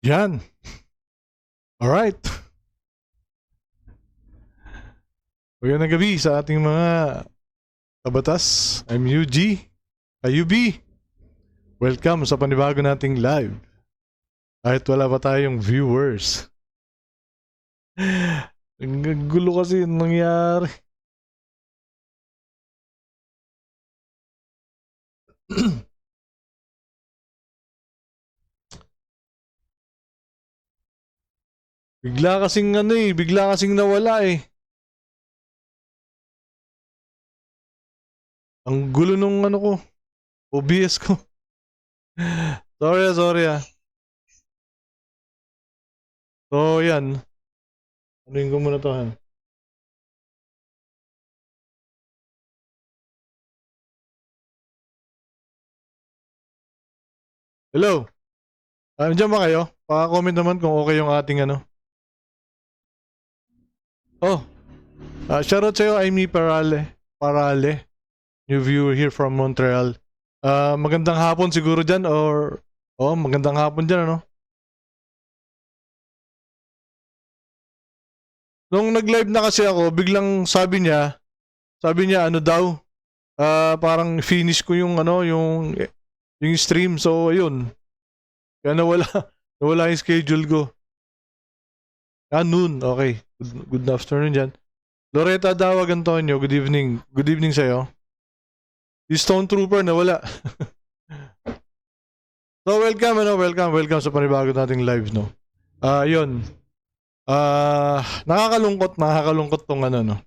Yan. Alright. Magandang gabi sa ating mga kabatas. I'm UG. UB. Welcome sa panibago nating live. Kahit wala pa tayong viewers. Ang gulo kasi yung nangyari. Bigla kasing nawala eh. Ang gulo nung ano ko, OBS ko. Sorry ah. So yan. Anuin ko muna to ha. Hello. Diyan ba kayo? Paka-comment naman kung okay yung ating ano. Oh. Shoutout sa'yo, Amy Parale. New viewer here from Montreal. Magandang hapon siguro dyan or... Oh, magandang hapon dyan ano. Nung nag-live na kasi ako, biglang sabi niya ano daw, parang finish ko yung ano, yung stream. So, ayun. Kaya nawala yung schedule ko. Noon. Okay. Good afternoon dyan. Loretta Dawag Antonio, good evening. Good evening sa'yo. Si Stone Trooper nawala. So, welcome sa panibago nating live, no? Yun. Nakakalungkot tong ano, no?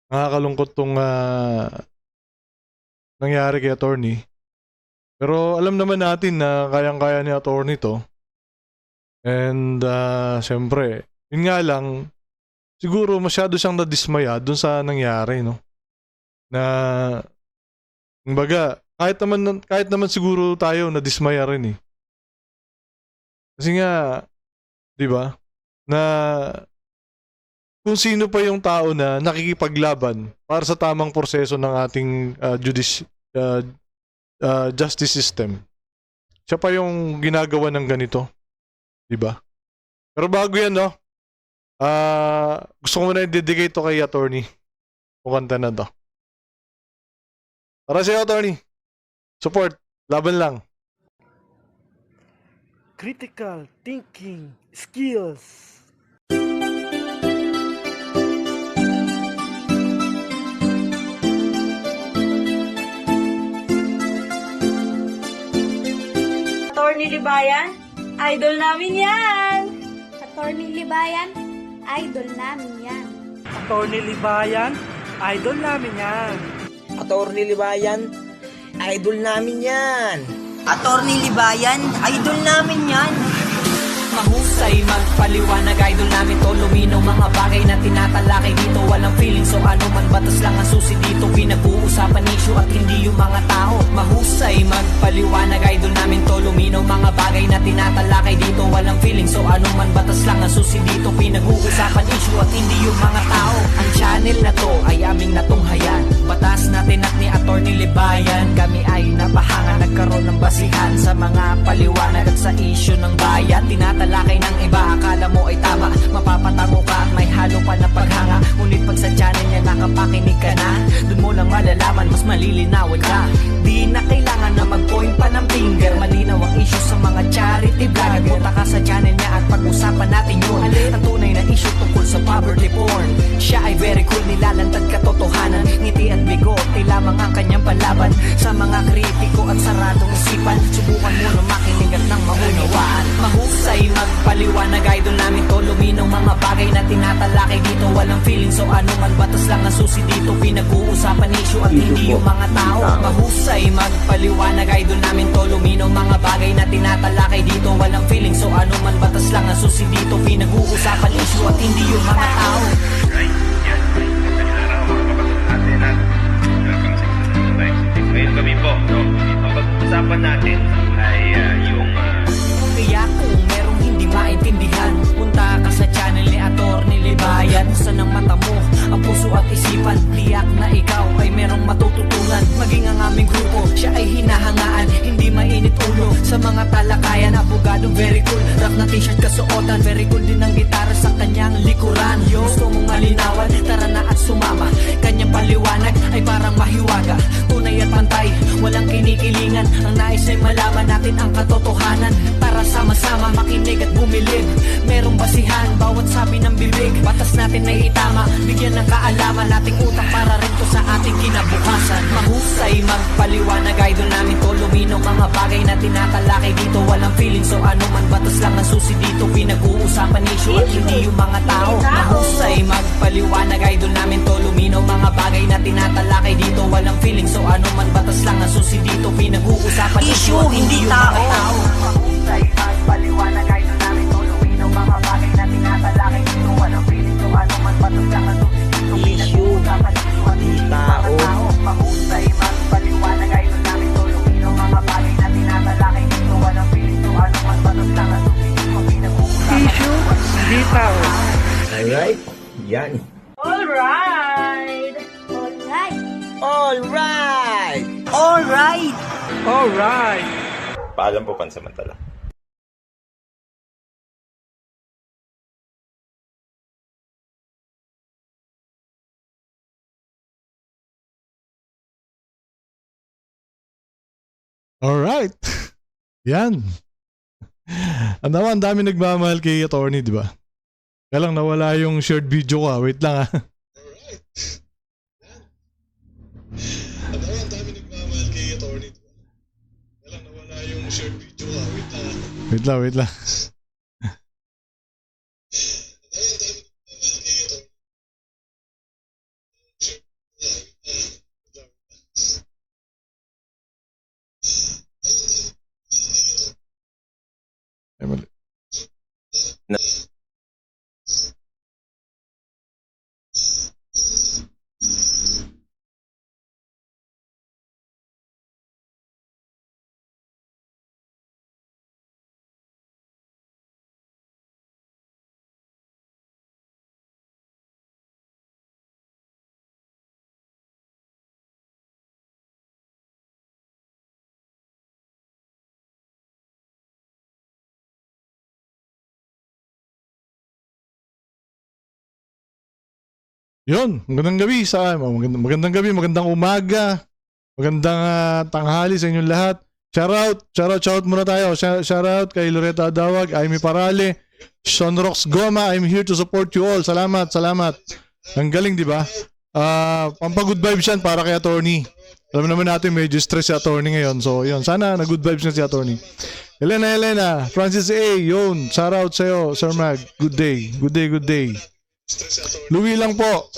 Nakakalungkot tong nangyari kay attorney. Pero alam naman natin na kayang-kaya ni attorney to. And siyempre, yun nga lang, siguro masyado siyang nadismaya dun sa nangyari, no? Na, kumbaga, kahit naman siguro tayo nadismaya rin eh. Kasi nga, di ba? Na kung sino pa yung tao na nakikipaglaban para sa tamang proseso ng ating justice system. Siya pa yung ginagawa ng ganito. Diba? Pero bago yan, no? Gusto ko muna i-dedicate to kay attorney. Kung kanta na to. Para sa'yo, attorney. Support. Laban lang. Critical thinking skills. Attorney Libayan, idol namin yan! Attorney Libayan, idol namin yan. Attorney Libayan, idol namin yan. Attorney Libayan, idol namin yan. Attorney Libayan, idol namin yan. Mahusay magpaliwanag, idol namin to. Lumino mga bagay na tinatalakay dito. Walang feeling, so ano man batas lang ang susi dito. Pinag-uusapan issue at hindi yung mga tao. Mahusay magpaliwanag, idol namin to. Lumino mga bagay na tinatalakay dito. Walang feeling, so ano man batas lang ang susi dito. Pinag-uusapan issue at hindi yung mga tao. Ang channel na to ay aming natunghayan. Batas natin at ni Attorney Libayan. Kami ay napahanga, nagkaroon ng basihan sa mga paliwanag at sa issue ng bayan. Tinatalakay ng iba, akala mo ay tama. Mapapatango ka at may halo pa na paghanga. Ngunit pag sa channel niya nakapakinig ka na, dun mo lang malalaman, mas malilinawan ka. Di na kailangan na mag-point pa ng finger. Malinaw ang issue sa mga charity vlog. Punta ka sa channel niya at pag-usapan natin yun. Ang tunay na issue tungkol sa poverty porn. Siya ay very cool, nilalantad katotohanan. Ngiti at bigote lamang ang kanyang palaban sa mga kritiko at saradong isipan. Subukan mo na makinig at nang mahunawaan. Mahusay magpaliwanag, idol namin to. Luminaw mga bagay na tinatalakay dito. Walang feeling, so ano man batas lang ang susi dito. Pinag-uusapan issue at hindi yung mga tao. Mahusay magpaliwanag, idol namin to. Luminaw mga bagay na tinatalakay dito. Walang feeling, so ano man batas lang ang susi dito. Pinag-uusapan issue at hindi yung mga tao. Right? Yan. Magandang araw mga kapatid natin at welcome sa live stream. Ngayon kami po, no? Ang pag-usapan natin ay yung Kaya kung merong hindi maintindihan, punta ka sa channel ni Attorney Libayan. Buksan ang mata mo, ang puso at isipan. Tiyak na ikaw ay merong matututunan. Maging ang aming grupo, siya ay hinahangaan. Hindi mainit ulo sa mga talakayan. Abogadong very cool, rap na suotan. Very cool din ang gitara sa kanyang likuran. Gusto mong malinawan, tara na at sumama. Kanyang paliwanag ay parang mahiwaga, tunay at pantay, walang kinikilingan. Ang nais ay malaman natin ang katotohanan. Tara sama-sama makinig at bumilib. Merong basihan, bawat sabi ng bibig. Batas natin na itama, bigyan ng kaalaman. Nating utak para rin to sa ating kinabukasan. Mahusay magpaliwanag, idol namin to. Lumino mga bagay na tinatalakay dito. Walang feeling, so ano man batas lang ang susi dito. Pinag-uusapan issue at hindi yung mga tao. Mahusay magpaliwanag, idol namin to. Lumino mga bagay na tinatalakay dito. Walang feeling, so ano man batas lang ang susi dito. Pinag-uusapan issue at hindi yung mga tao. Mahusay magpaliwanag, idol namin to. Lumino mga bagay na tinatalakay dito. Walang feeling, so ano man batas lang ang susi dito. Pinag-uusapan issue at hindi yung mga tao. Mahusay magpaliwanag, idol namin to. Lumino mga bagay na tinatalakay dito. Walang feeling, so ano man batas lang ang susi dito. Pinag-uusapan Issue, di tao. Alright? Yan. Alright! Alright. Alright! Alright! Alright! Paalam po pansamantala. Alright. Yan. Ang dami nagmamahal kay attorney, di ba? Kaya lang nawala yung shared video ko. Wait lang Ang dami nagmamahal kay attorney, di ba? Kaya lang nawala yung shared video ko. Wait lang. Ay, mali. Yun, magandang gabi magandang gabi, magandang umaga, magandang tanghali sa inyong lahat. Shoutout muna tayo. Shoutout kay Loretta Adawag, Amy Parale, Sean Rox Goma. I'm here to support you all. Salamat. Ang galing, di ba? Pampagood vibes yan para kay attorney. Alam naman natin medyo stress si attorney ngayon. So, yun, sana na good vibes na si attorney. Helena, Francis A, yun, shoutout sa'yo, Sir Mag. Good day. Louie lang po.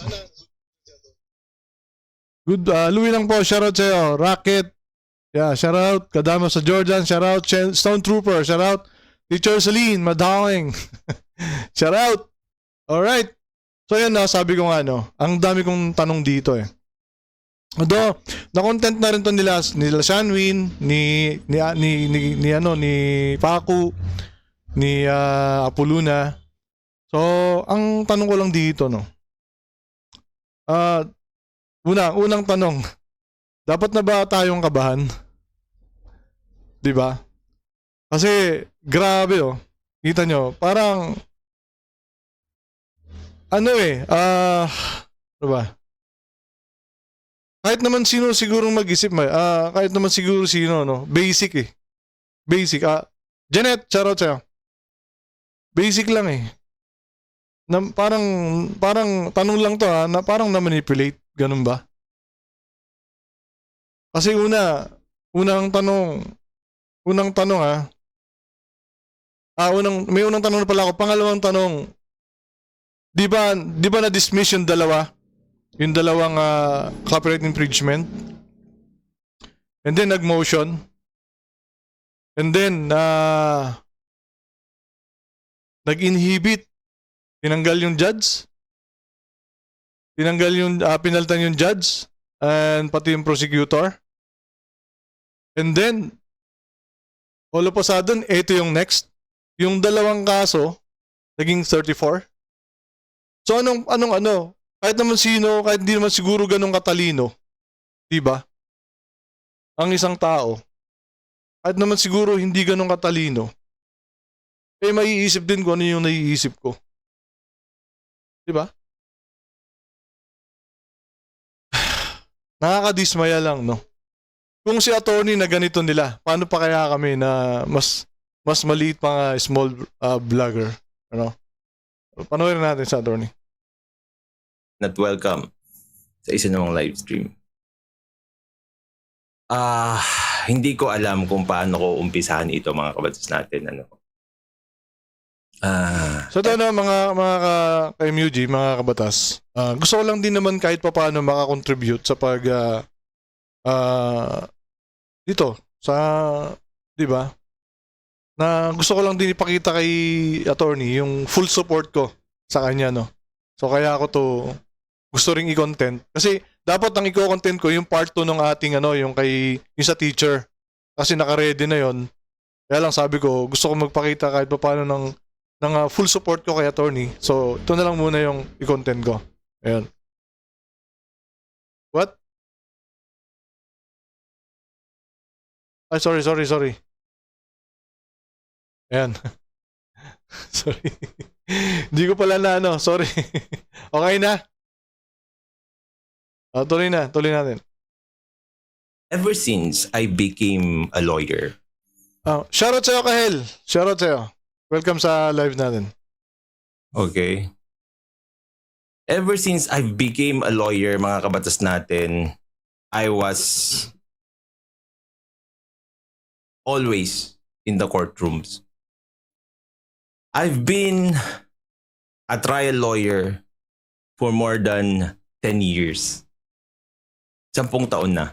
Louie lang po, shoutout sa'yo. Rocket, yeah, shoutout. Kadama sa Jordan, shoutout. Stone Trooper, shoutout. Teacher Celine, madaling. Shoutout. Alright. So yun na, sabi ko nga ang dami kong tanong dito eh. Although, na-content na rin to nila Shanwin, ni Paku, ni Apoluna. So, ang tanong ko lang dito, unang tanong, dapat na ba tayong kabahan? Di ba? Kasi, grabe kita nyo, parang, ano ba? Kahit naman sino sigurong mag-isip, kahit naman siguro sino, basic Basic, Janet, shoutout sa'yo. Basic lang parang tanong lang to na parang na-manipulate, ganun ba? Kasi unang tanong may unang tanong na pala ako. Pangalawang tanong, di ba na-dismiss yung dalawang copyright infringement? And then nag-motion. And then nag-inhibit. Tinanggal yung judge. Pinaltan yung judge and pati yung prosecutor. And then all of a sudden, ito yung next. Yung dalawang kaso naging 34. So anong kahit naman sino, kahit hindi naman siguro ganun katalino, 'di ba? Ang isang tao, kahit naman siguro hindi ganun katalino, maiisip din kung ano yung naiisip ko. Di ba? Nakakadismaya lang, no? Kung si attorney na ganito nila, paano pa kaya kami na mas maliit mga small vlogger? Ano? Panoorin natin sa attorney. Not welcome sa isa namang live stream. Hindi ko alam kung paano ko umpisahan ito, mga kabatas natin. So ito na mga ka-MUG, mga kabatas. Gusto ko lang din naman kahit papaano makakontribute sa pag dito sa, di ba? Na gusto ko lang din ipakita kay attorney yung full support ko sa kanya, no. So kaya ako to gusto ring i-content kasi dapat ang i-content ko yung part 2 ng ating yung yung sa teacher. Kasi naka-ready na yon. Kaya lang sabi ko, gusto ko magpakita kahit papaano ng full support ko kay attorney. So ito na lang muna yung i-content ko. Ayun. What? Ay, sorry. Ayan. Sorry. Hindi ko pala na sorry. Okay na? Tuloy natin. Ever since I became a lawyer, Shoutout sa'yo, Kahel. Shoutout sa'yo. Welcome sa live natin. okay? Ever since I became a lawyer, mga kabatas natin, I was always in the courtrooms. I've been a trial lawyer for more than 10 years. 10 taon na.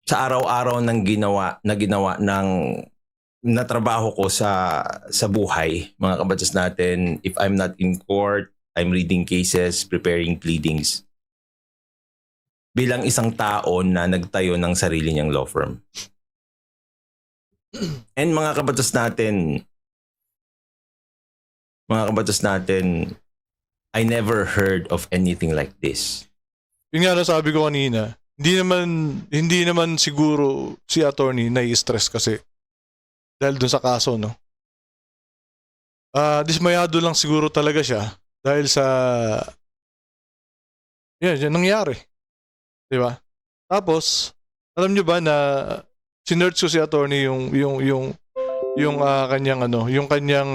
Sa araw-araw ng ginawa ng natrabaho ko sa buhay, mga kabatas natin, if I'm not in court, I'm reading cases, preparing pleadings. Bilang isang tao na nagtayo ng sarili niyang law firm. And mga kabatas natin, I never heard of anything like this. Yun nga sabi ko kanina, hindi naman siguro si attorney nai-stress kasi dahil dun sa kaso, no? Dismayado lang siguro talaga siya dahil sa yan nangyari. Di ba? Tapos, alam nyo ba na sinearch ko si attorney yung kanyang yung kanyang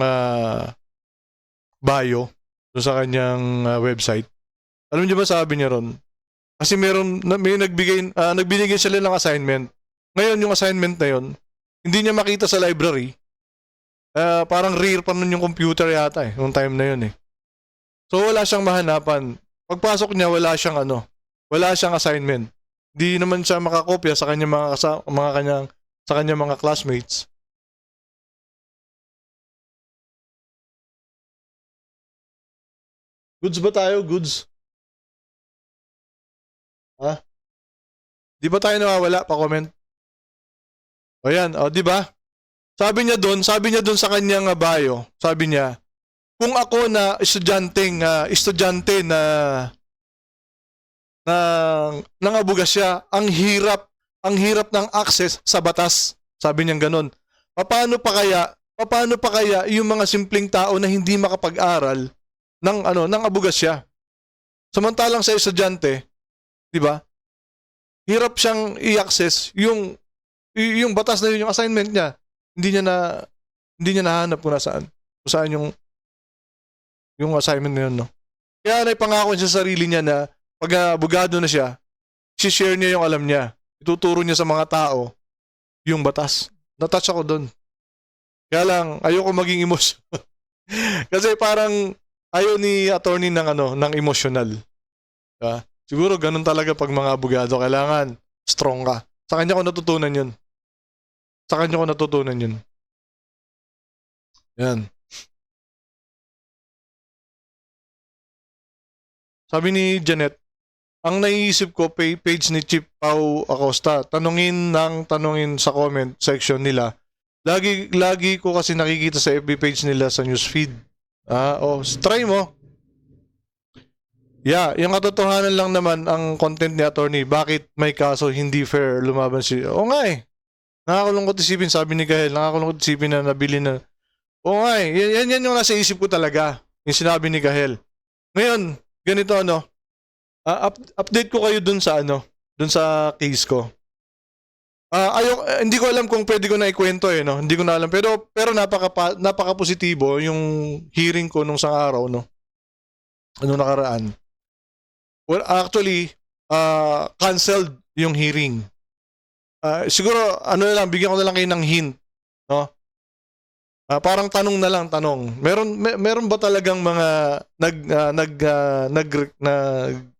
bio doon sa kanyang website. Alam niyo ba sabi niya ron? Kasi may nagbigay sila ng assignment. Ngayon yung assignment na yon, hindi niya makita sa library. Parang rare pa nun yung computer yata nung time na yon . So wala siyang mahanapan. Pagpasok niya wala siyang assignment. Hindi naman siya makakopya sa kanyang mga classmates. Goods ba tayo? Goods? Ha? Di ba tayo nawawala? Pa-comment. O yan, di ba? Sabi niya doon sa kanyang bio, sabi niya, kung ako na estudyante na nangabugas siya, ang hirap ng access sa batas. Sabi niya ganun. Paano pa kaya yung mga simpleng tao na hindi makapag-aral ng abugas siya? Samantalang sa estudyante, di ba? Hirap siyang i-access yung batas na yun, yung assignment niya. Hindi niya nahanap kung saan yung assignment na yun, no? Kaya naipangako siya sa sarili niya na pag abogado na siya, share niya yung alam niya. Ituturo niya sa mga tao yung batas. Natouch ako doon. Kaya lang, ayoko maging emotional. Kasi parang ayaw ni attorney ng emotional. Diba? Siguro ganun talaga pag mga abogado. Kailangan strong ka. Sa kanya ko natutunan yun. Yan. Sabi ni Janet, ang naiisip ko, page ni Chief Pau Acosta, tanungin sa comment section nila. Lagi ko kasi nakikita sa FB page nila sa newsfeed. Try mo. Yeah, yung katotohanan lang naman ang content ni attorney. Bakit may kaso hindi fair lumaban si... Oo nga eh. Nakakalungkot isipin, sabi ni Gael, nakakalungkot isipin na Oo nga eh. Yan yung nasa isip ko talaga. Yung sinabi ni Gahel. Ngayon, ganito update ko kayo dun sa dun sa case ko. Hindi ko alam kung pwede ko na ikwento eh, no? Hindi ko na alam. Pero napaka-positibo yung hearing ko nung isang araw, no? Ano nakaraan. Well, actually, canceled yung hearing. Siguro, bigyan ko na lang kayo ng hint, no? Parang tanong na lang, tanong. Meron ba talagang mga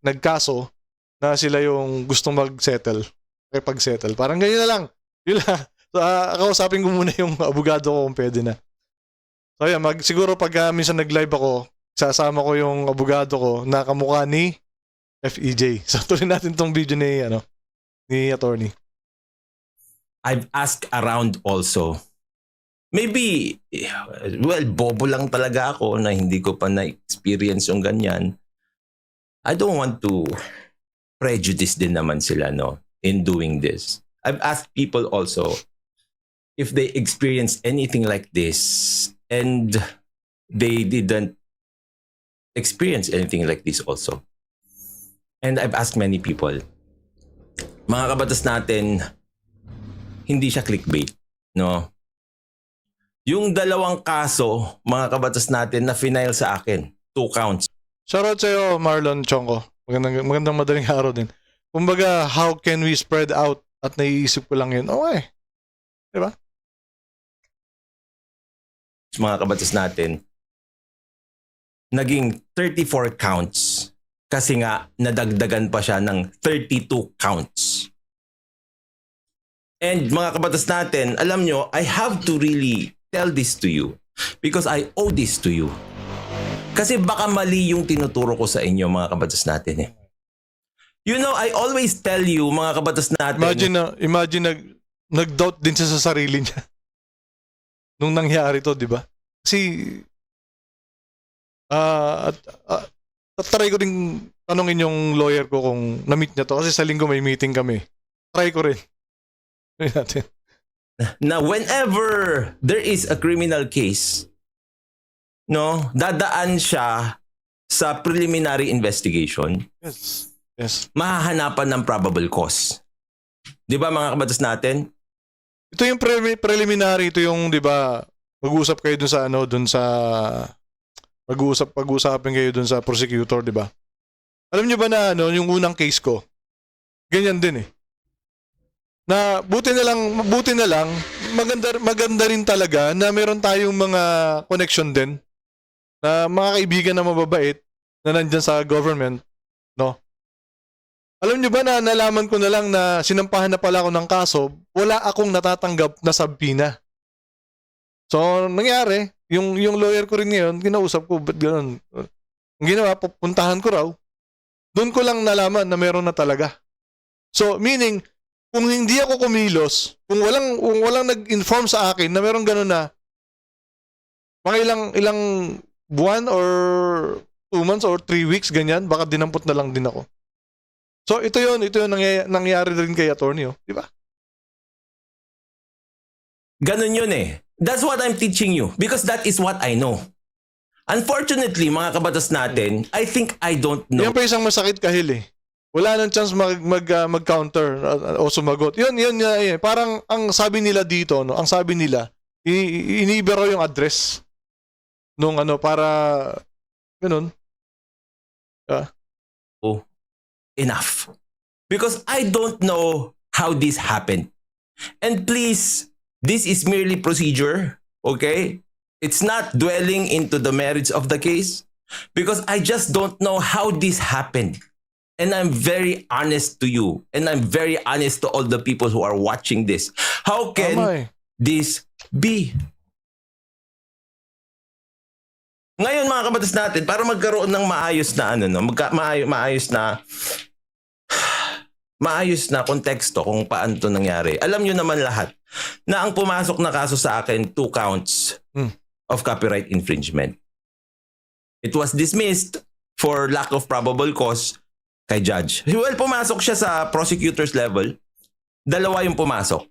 nagkaso na sila yung gustong mag-settle? Pag-settle. Parang ganyan na lang. Yun lang. So, kausapin ko muna yung abogado ko kung pwede na. So, yan. Siguro pag minsan nag-live ako, sasama ko yung abogado ko na kamukha ni FEJ. So, tuloy natin tong video ni attorney. I've asked around also. Maybe, well, bobo lang talaga ako na hindi ko pa na-experience yung ganyan. I don't want to prejudice din naman sila, no, in doing this. I've asked people also if they experienced anything like this and they didn't experience anything like this also. And I've asked many people. Mga kabatas natin, hindi siya clickbait, no? Yung dalawang kaso, mga kabatas natin, na final sa akin. 2 counts. Shoutout sa'yo, Marlon Chongo. Magandang madaling araw din. Kumbaga, how can we spread out? At naiisip ko lang yun. Okay. Diba? Mga kabatas natin, naging 34 counts. Kasi nga, nadagdagan pa siya ng 32 counts. And mga kabatas natin, alam nyo, I have to really tell this to you because I owe this to you. Kasi baka mali yung tinuturo ko sa inyo, mga kabatas natin eh. You know, I always tell you, mga kabatas natin. Imagine nag-doubt din siya sa sarili niya. Nung nangyari to, di ba? Kasi, try ko din tanongin yung lawyer ko kung na-meet niya to. Kasi sa linggo may meeting kami. Try ko rin. Try natin. Na whenever there is a criminal case, no, dadaan siya sa preliminary investigation. Yes. Mahahanapan ng probable cause. 'Di ba mga kabatas natin? Ito yung preliminary, ito yung 'di ba, mag-uusap kayo pag-uusapin kayo dun sa prosecutor, 'di ba? Alam niyo ba na yung unang case ko? Ganyan din eh. Na buti na lang maganda rin talaga na meron tayong mga connection din na mga kaibigan na mababait na nandyan sa government, no? Alam niyo ba na nalaman ko na lang na sinampahan na pala ako ng kaso, wala akong natatanggap na subpoena. So, nangyari, yung lawyer ko rin ngayon, kinausap ko, ba't ganun? Ang ginawa, pupuntahan ko raw, doon ko lang nalaman na meron na talaga. So, meaning, kung hindi ako kumilos, kung walang nag-inform sa akin na meron gano'n na mga ilang buwan or 2 months or 3 weeks, ganyan, baka dinampot na lang din ako. So, ito yun nangyayari rin kay attorney, di ba? Ganun yun eh. That's what I'm teaching you because that is what I know. Unfortunately, mga kabatas natin, I think I don't know. Yan pa isang masakit kahil eh. Wala nang chance mag-counter o sumagot. Yun. Parang ang sabi nila dito, no, ang sabi nila, inibero yung address nung para ganun. Oh, enough. Because I don't know how this happened. And please, this is merely procedure, okay? It's not dwelling into the merits of the case because I just don't know how this happened. And I'm very honest to you. And I'm very honest to all the people who are watching this. How can this be? Ngayon mga kabatas natin, para magkaroon ng maayos na maayos na konteksto kung paano ito nangyari. Alam nyo naman lahat na ang pumasok na kaso sa akin, 2 counts of copyright infringement. It was dismissed for lack of probable cause kay judge. Well, pumasok siya sa prosecutor's level. 2 yung pumasok.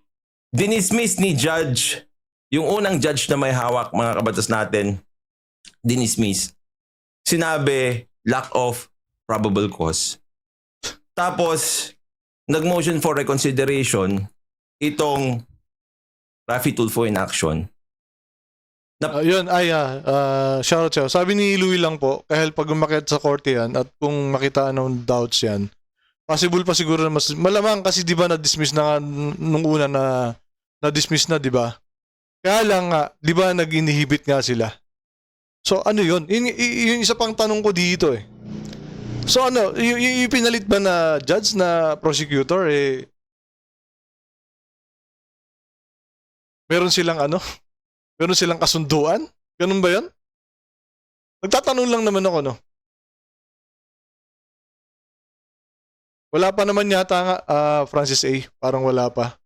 Dinismiss ni Judge yung unang judge na may hawak, mga kabatas natin, dinismiss. Sinabi, lack of probable cause. Tapos, nag-motion for reconsideration itong Raffy Tulfo in action. Yun, shoutout sa'yo. Sabi ni Louie lang po, kahit pag umakyat sa korte yan at kung makita ng doubts yan, possible pa siguro na malamang kasi di ba na-dismiss na nga nung una na-dismiss na, di ba? Kaya lang nga, di ba nag-inhibit nga sila? So ano yun? Yung isa pang tanong ko dito eh. So ano, yung pinalit ba na judge na prosecutor eh, meron silang ano? Meron silang kasunduan? Ganun ba yan? Nagtatanong lang naman ako, no? Wala pa naman yata nga, Francis A. Parang wala pa.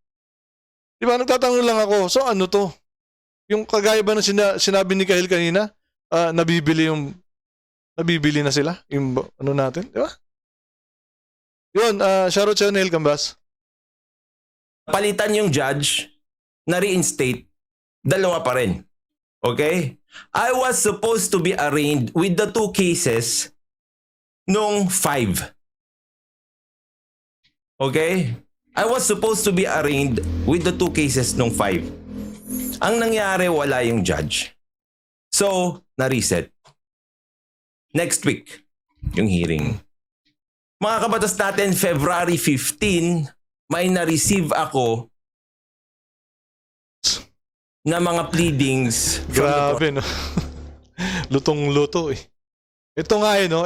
Di ba, nagtatanong lang ako, so ano to? Yung kagaya ba na sinabi ni Kahil kanina, nabibili na sila? Yung ano natin, di ba? Yun, shoutout sa'yo, Neil Cambas. Palitan yung judge na reinstate, dalawa pa rin. Okay? I was supposed to be arraigned with the two cases nung 5. Okay? I was supposed to be arraigned with the two cases nung 5. Ang nangyari, wala yung judge. So, na-reset. Next week, yung hearing. Mga kabatas natin, February 15, may na-receive ako na mga pleadings. Grabe, no? Lutong-luto eh. Ito nga eh, no?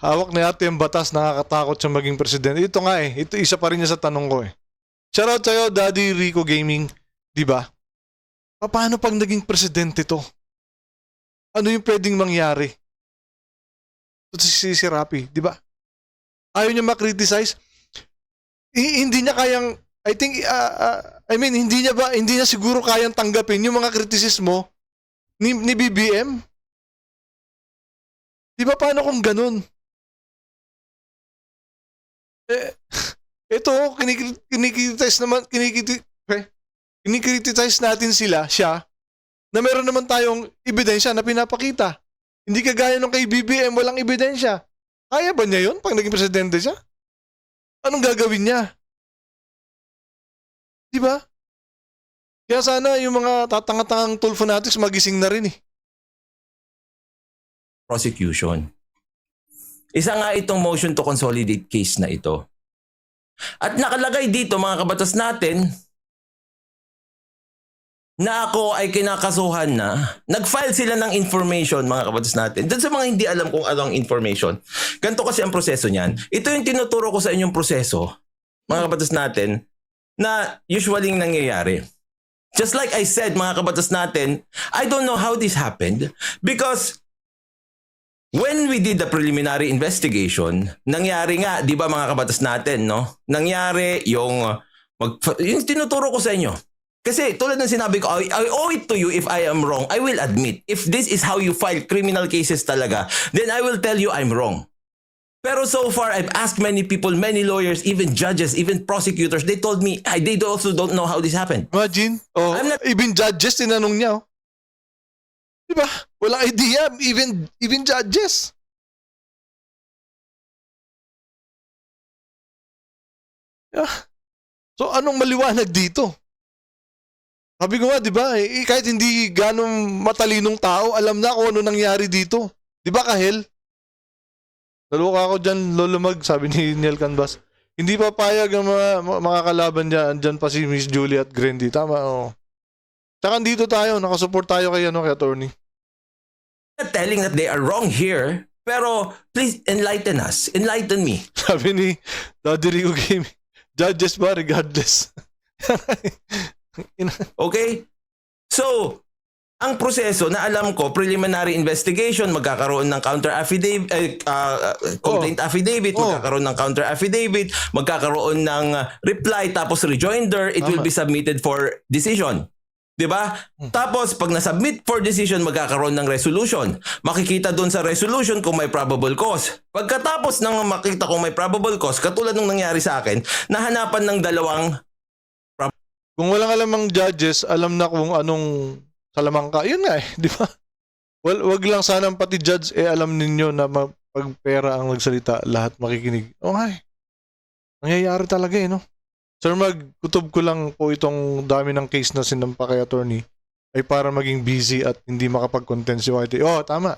Hawak na yata yung batas, nakakatakot siya maging presidente. Ito nga eh. Ito isa pa rin niya sa tanong ko eh. Shoutout sa'yo, Daddy Rico Gaming. Di ba? Paano pag naging presidente to? Ano yung pwedeng mangyari? Ito si Rapi, di ba? Ayaw niya makriticize. Hindi niya kayang, I think, hindi niya siguro kayang tanggapin yung mga kritisismo ni BBM. Di ba paano kung ganun? Ito, kinikriticize natin siya, na meron naman tayong ebidensya na pinapakita. Hindi kagaya nung kay BBM, walang ebidensya. Kaya ba niya yun pag naging presidente siya? Anong gagawin niya? Di ba? Kaya sana yung mga tatanga-tangang Tulfo natin magising na rin eh. Prosecution. Isa nga itong motion to consolidate case na ito. At nakalagay dito, mga kabatas natin, na ako ay kinakasuhan na. Nag-file sila ng information, mga kabatas natin. Doon sa mga hindi alam kung ano ang information. Ganito kasi ang proseso niyan. Ito yung tinuturo ko sa inyong proseso, mga kabatas natin, na usually nangyayari. Just like I said, mga kabatas natin, I don't know how this happened because when we did the preliminary investigation, nangyari nga, di ba mga kabatas natin, no? Nangyari yung tinuturo ko sa inyo. Kasi tulad ng sinabi ko, I owe it to you if I am wrong. I will admit. If this is how you file criminal cases talaga, then I will tell you I'm wrong. Pero so far, I've asked many people, many lawyers, even judges, even prosecutors. They told me, they also don't know how this happened. Imagine, even judges tinanong niya. Diba? Walang idea, even judges. Yeah. So anong maliwanag dito? Sabi ko nga, di ba, kahit hindi ganong matalinong tao, alam na kung ano nangyari dito. Di ba, Kahel? Naluka ako dyan, Lolo Mag, sabi ni Neil Canvas. Hindi pa payag ang mga kalaban dyan. Andyan pa si Miss Juliet Grandy. Tama, oo. Tsaka dito tayo, nakasupport tayo kay attorney. Not telling that they are wrong here, pero please enlighten us. Enlighten me. Sabi ni Daddy Rico Gaming, judges ba regardless? Okay? So, ang proseso na alam ko, preliminary investigation, magkakaroon ng counter affidavit, complaint affidavit, magkakaroon ng counter affidavit, magkakaroon ng reply, tapos rejoinder, it will be submitted for decision. Diba? Tapos, pag nasubmit for decision, magkakaroon ng resolution. Makikita doon sa resolution kung may probable cause. Pagkatapos ng makita kung may probable cause, katulad ng nangyari sa akin, nahanapan ng dalawang Kung walang alamang judges, alam na kung anong salamangka. Yun nga eh, di ba? Wag lang sanang pati judge alam ninyo na pag pera ang nagsalita, lahat makikinig. O nga eh. Nangyayari talaga eh, no? Sir Mag, kutob ko lang po itong dami ng case na sinampa kay attorney ay para maging busy at hindi makapag-content si YT. Oh, tama.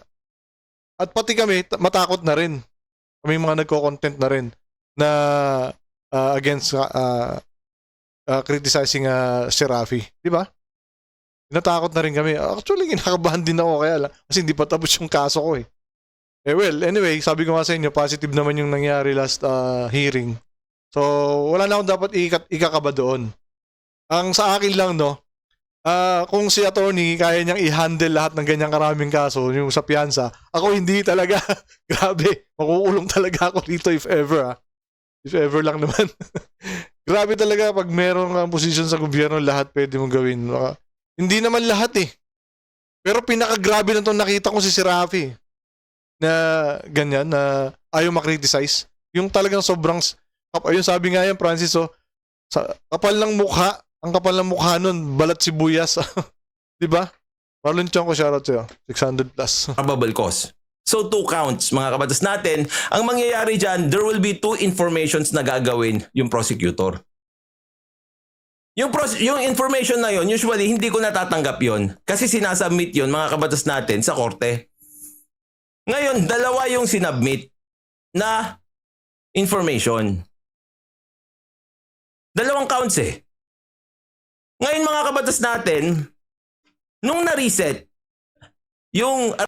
At pati kami, matakot na rin. Kami mga nagko-content na rin na against criticizing si Rafi. Di ba? Natakot na rin kami. Actually, kinakabahan din ako kaya lang. Kasi hindi pa tapos yung kaso ko eh. Well, anyway, sabi ko nga sa inyo, positive naman yung nangyari last hearing. So, wala na akong dapat ikakaba doon. Ang sa akin lang, no, kung si attorney kaya niyang i-handle lahat ng ganyang karaming kaso, yung sa piyansa, ako hindi talaga. Grabe, makukulong talaga ako dito if ever. If ever lang naman. Grabe talaga pag meron kang posisyon sa gobyerno, lahat pwede mong gawin. Hindi naman lahat eh. Pero pinakagrabe na itong nakita ko si Rafi na ganyan, na ayaw makriticize. Yung talagang sobrang, ayun sabi nga yan, Francis, kapal ng mukha, ang kapal ng mukha nun, balat sibuyas. Di ba? Marlon Chonko, shoutout sa'yo. 600 plus. Probable cause. So 2 counts, mga kabatas natin. Ang mangyayari dyan, there will be 2 informations na gagawin yung prosecutor. Yung information na yon, usually hindi ko natatanggap yon kasi sinasubmit yon, mga kabatas natin, sa korte. Ngayon, 2 yung sinubmit na information. 2 counts eh. Ngayon, mga kabatas natin, nung na-reset, yung...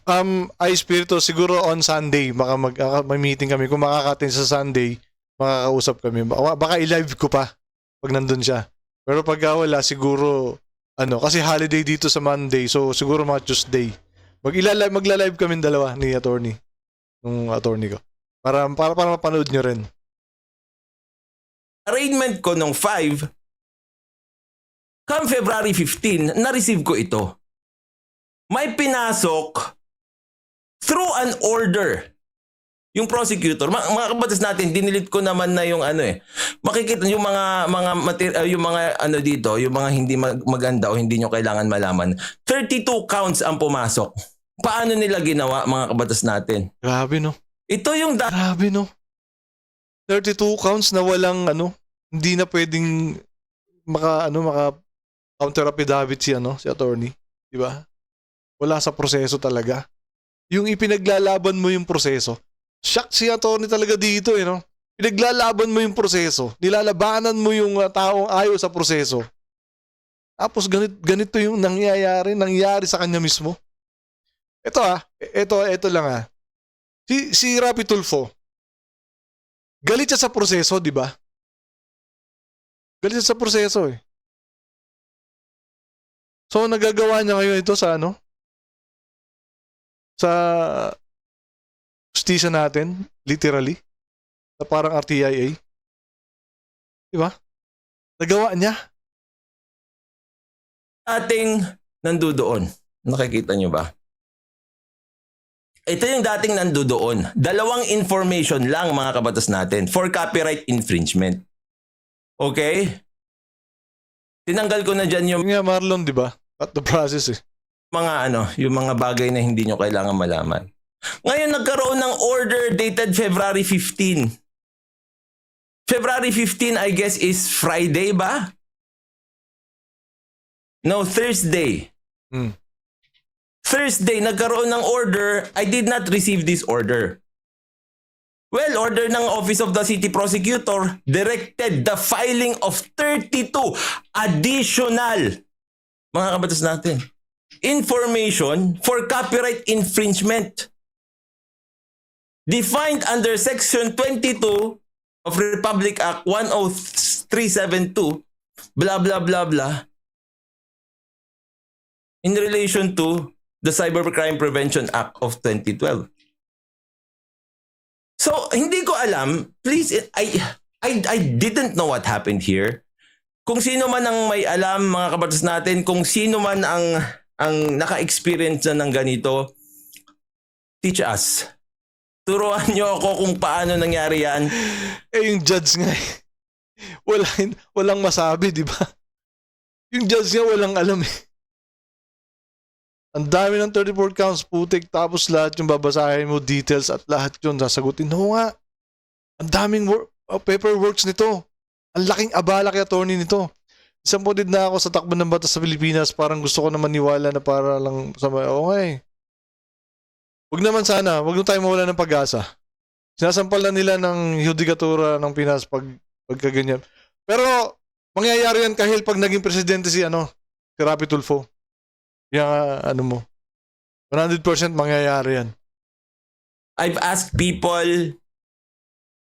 Espiritu, siguro on Sunday, baka may meeting kami. Kung makakatin sa Sunday, makakausap kami. Baka i-live ko pa pag nandun siya. Pero pag wala, siguro, kasi holiday dito sa Monday, so siguro mga Tuesday. Magla-live kami 2 ni attorney. Nung attorney ko. Para mapanood nyo rin. Arraignment ko nung 5, come February 15, na-receive ko ito. May pinasok through an order. Yung prosecutor, mga kabatas natin, dinilit ko naman na yung makikita yung mga dito, yung mga hindi maganda o hindi nyo kailangan malaman. 32 counts ang pumasok. Paano nila ginawa, mga kabatas natin? Grabe, no? Ito yung Grabe, no? 32 counts na walang hindi na pwedeng maka counter affidavit si attorney, di ba? Wala sa proseso talaga. Yung ipinaglalaban mo yung proseso. Shock si attorney talaga dito no? Pinaglalaban mo yung proseso. Nilalabanan mo yung taong ayaw sa proseso. Tapos ganito yung nangyari sa kanya mismo. Ito lang Si Rapi Tulfo, galit siya sa proseso, di ba? Galit siya sa proseso eh. So nagagawa niya ngayon ito sa sa justisya natin, literally, na parang RTIA. Di ba? Nagawa niya. Ating nandoon. Nakikita nyo ba? Ito yung dating nandoon. 2 information lang, mga kabatas natin, for copyright infringement. Okay? Tinanggal ko na dyan yung Nga Marlon, di ba? At the process eh. yung mga bagay na hindi nyo kailangan malaman. Ngayon, nagkaroon ng order dated February 15. February 15, I guess, is Friday ba? No, Thursday. Thursday, nagkaroon ng order. I did not receive this order. Well, order ng Office of the City Prosecutor directed the filing of 32 additional, mga kabatas natin, information for copyright infringement defined under Section 22 of Republic Act 10372, blah, blah, blah, blah, in relation to the Cybercrime Prevention Act of 2012. So, hindi ko alam, please, I didn't know what happened here. Kung sino man ang may alam, mga kabatas natin, kung sino man ang naka-experience na ng ganito, teach us. Turuan nyo ako kung paano nangyari yan. Yung judge nga walang masabi, di ba? Yung judge nga walang alam eh. Ang dami ng 34 counts, putik, tapos lahat yung babasahin mo, details at lahat yun sasagutin. Oo nga, ang daming paperworks nito. Ang laking abala kay attorney nito. Isang pudid na ako sa takbo ng batas sa Pilipinas, parang gusto ko na maniwala na para lang sa okay. Huwag naman sana, huwag na tayo mawala ng pag-asa. Sinasampal na nila ng judikatura ng Pinas pagkaganyan. Pero mangyayari yan kahil pag naging presidente si Rapi Tulfo. Yung mo. 100% mangyayari yan. I've asked people,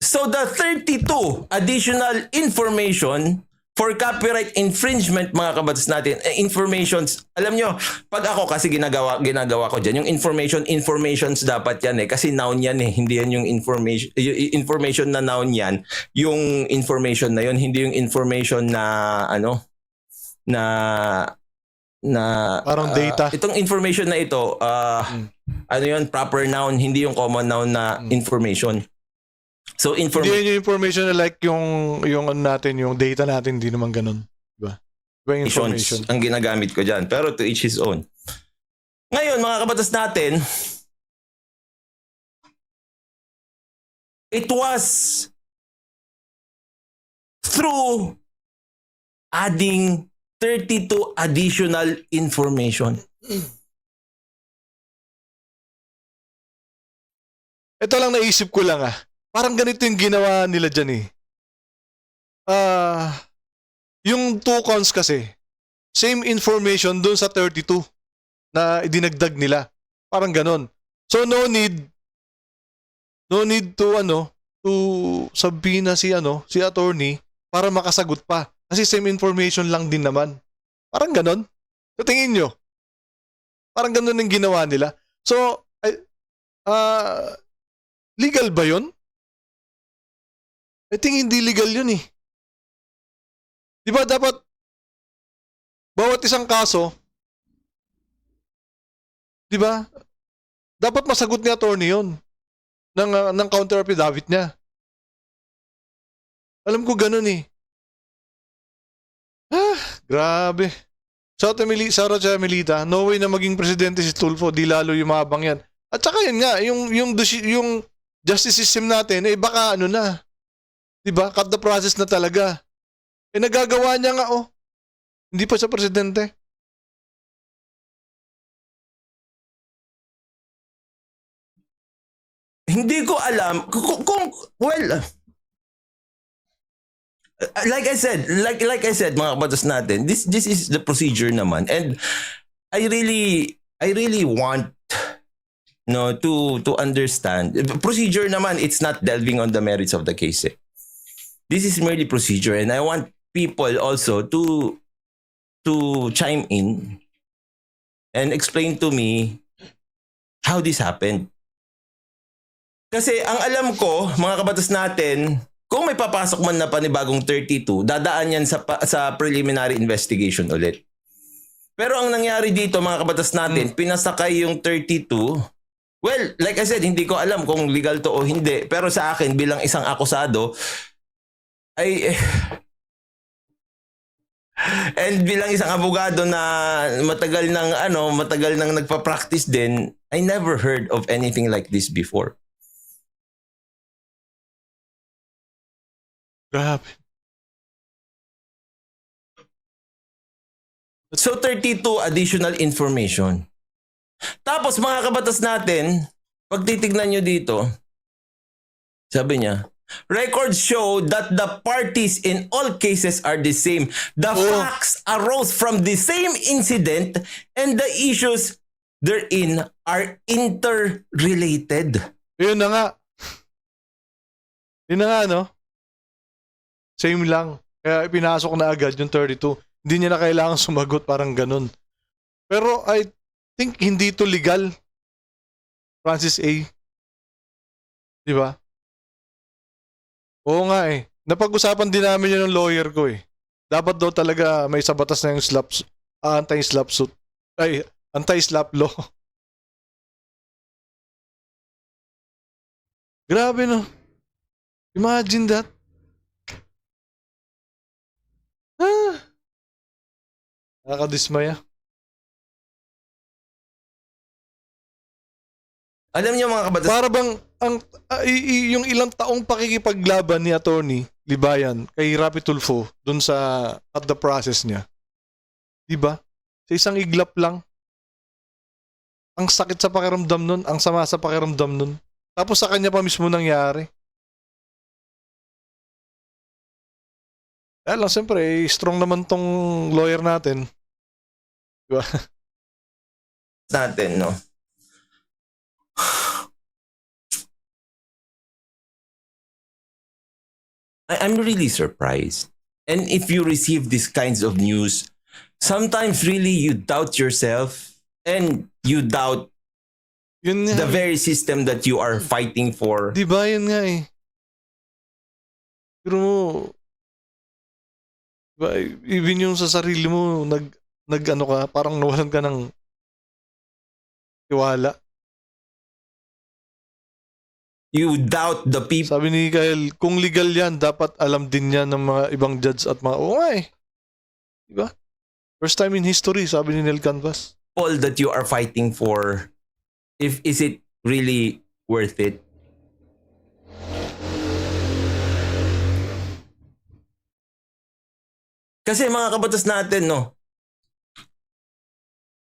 so the 32 additional information for copyright infringement, mga kabatas natin, informations, alam nyo, pag ako kasi ginagawa ko dyan, yung informations dapat yan kasi noun yan hindi yan yung information na noun yan, yung information na yun, hindi yung information na parang data. Itong information na ito, proper noun, hindi yung common noun na information. So Hindi yun yung information na like yung natin, yung data natin, hindi naman ganun. Diba? Diba yung information? Ang ginagamit ko dyan. Pero to each his own. Ngayon, mga kabatas natin, it was through adding 32 additional information. Ito lang naisip ko lang Parang ganito yung ginawa nila dyan yung 2 cons kasi, same information dun sa 32 na idinagdag nila. Parang ganon. So no need to sabina si attorney para makasagot pa. Kasi same information lang din naman. Parang ganon. So tingin nyo, parang ganon yung ginawa nila. So, legal ba yun? I think hindi legal yun eh. Di ba dapat bawat isang kaso, di ba? Dapat masagot ni attorney yun ng counter affidavit niya. Alam ko ganun eh. Grabe. Shoutout sa Melita, no way na maging presidente si Tulfo, di lalo yumabang yan. At saka yun nga, yung justice system natin, baka na. Diba? Cut the process na talaga. Nagagawa niya nga Hindi pa siya presidente. Hindi ko alam like I said, mga kabatas natin, this is the procedure naman, and I really want to understand. Procedure naman, it's not delving on the merits of the case. This is merely procedure, and I want people also to chime in and explain to me how this happened. Kasi ang alam ko, mga kabatas natin, kung may papasok man na panibagong 32, dadaan yan sa preliminary investigation ulit. Pero ang nangyari dito, mga kabatas natin, pinasakay yung 32. Well, like I said, hindi ko alam kung legal to o hindi. Pero sa akin, bilang isang akusado, and bilang isang abogado na matagal nang nagpa-practice din, I never heard of anything like this before. Grabe. So 32 additional information. Tapos mga kabatas natin, pag titignan nyo dito, sabi niya, records show that the parties in all cases are the same. The facts arose from the same incident and the issues therein are interrelated. Yun na nga. Yun na nga, no? Same lang. Kaya pinasok na agad yung 32. Hindi niya na kailangan sumagot, parang ganun. Pero I think hindi to legal. Francis A. Di ba? Oo nga eh. Napag-usapan din namin yun ng lawyer ko eh. Dapat daw talaga may sa batas na yung anti-slap suit. Ay, anti-slap law. Grabe no. Imagine that. Nakakadismaya. Alam niyo mga kabatas, Para bang yung ilang taong pakikipaglaban ni Attorney Libayan kay Rapi Tulfo dun sa at the process niya. 'Di ba? Sa isang iglap lang. Ang sakit sa pakiramdam nun, ang sama sa pakiramdam nun. Tapos sa kanya pa mismo nangyari. Kaya lang, siyempre, strong naman tong lawyer natin. Di ba? natin, no? I'm really surprised. And if you receive these kinds of news, sometimes really you doubt yourself and you doubt Yun nga. the very system that you are fighting for. Di ba? Yun nga eh. Pero mo, diba, even yung sa sarili mo, nag ano ka, parang nawalan ka ng tiwala. You doubt the people Sabi ni Kyle, kung legal yan, dapat alam din yan ng mga ibang judge at mga, oo nga eh. Diba? First time in history, sabi ni Nel Canvas. that you are fighting for. Is it really worth it? Kasi mga kabatas natin, no,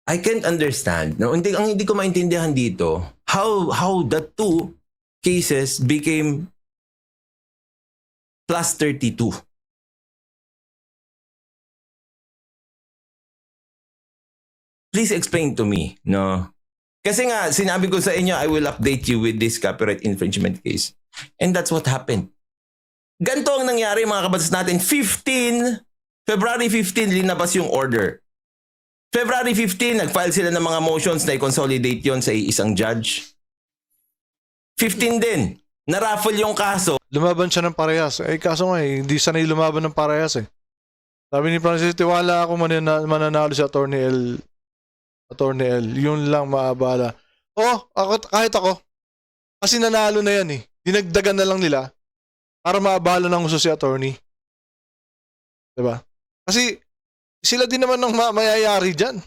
I can't understand. No, hindi ko maintindihan dito how the two cases became plus 32. Please explain to me, no? Kasi nga, sinabi ko sa inyo, I will update you with this copyright infringement case. And that's what happened. Ganito ang nangyari mga kabatas natin. February 15, linabas yung order. February 15, nag-file sila ng mga motions na i-consolidate yon sa isang judge. 15 din, na-raffle yung kaso. Lumaban siya ng parehas. Eh kaso nga eh, hindi sanay lumaban ng parehas eh. Sabi ni Francis, tiwala ako mananalo si Attorney L. Yun lang maabala. Oh, kahit ako. Kasi nanalo na yan eh. Dinagdagan na lang nila para maabala ng uso si Attorney. Diba? Kasi sila din naman ang mayayari dyan.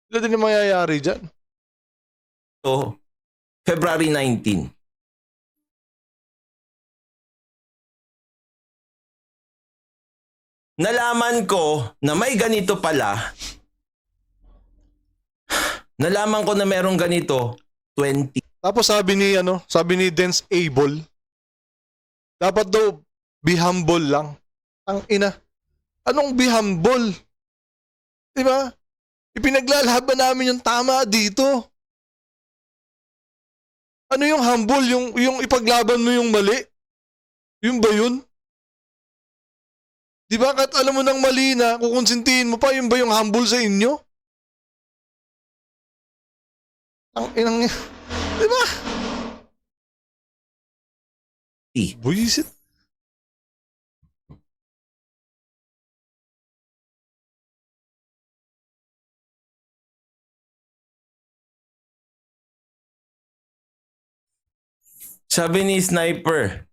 Sila din ang mayayari dyan. So, February 19. Nalaman ko na may ganito pala. Nalaman ko na merong ganito 20. Tapos sabi ni Dance Able, dapat daw be humble lang. Ang ina. Anong be humble? Diba? Ipinaglalaban namin yung tama dito. Ano yung humble? Yung ipaglaban mo yung mali? Yun ba yun? Diba? Kahit alam mo ng mali na, kukonsintihin mo pa, yun ba yung humble sa inyo? Ang inang... Diba? Buisit. Sabi ni Sniper,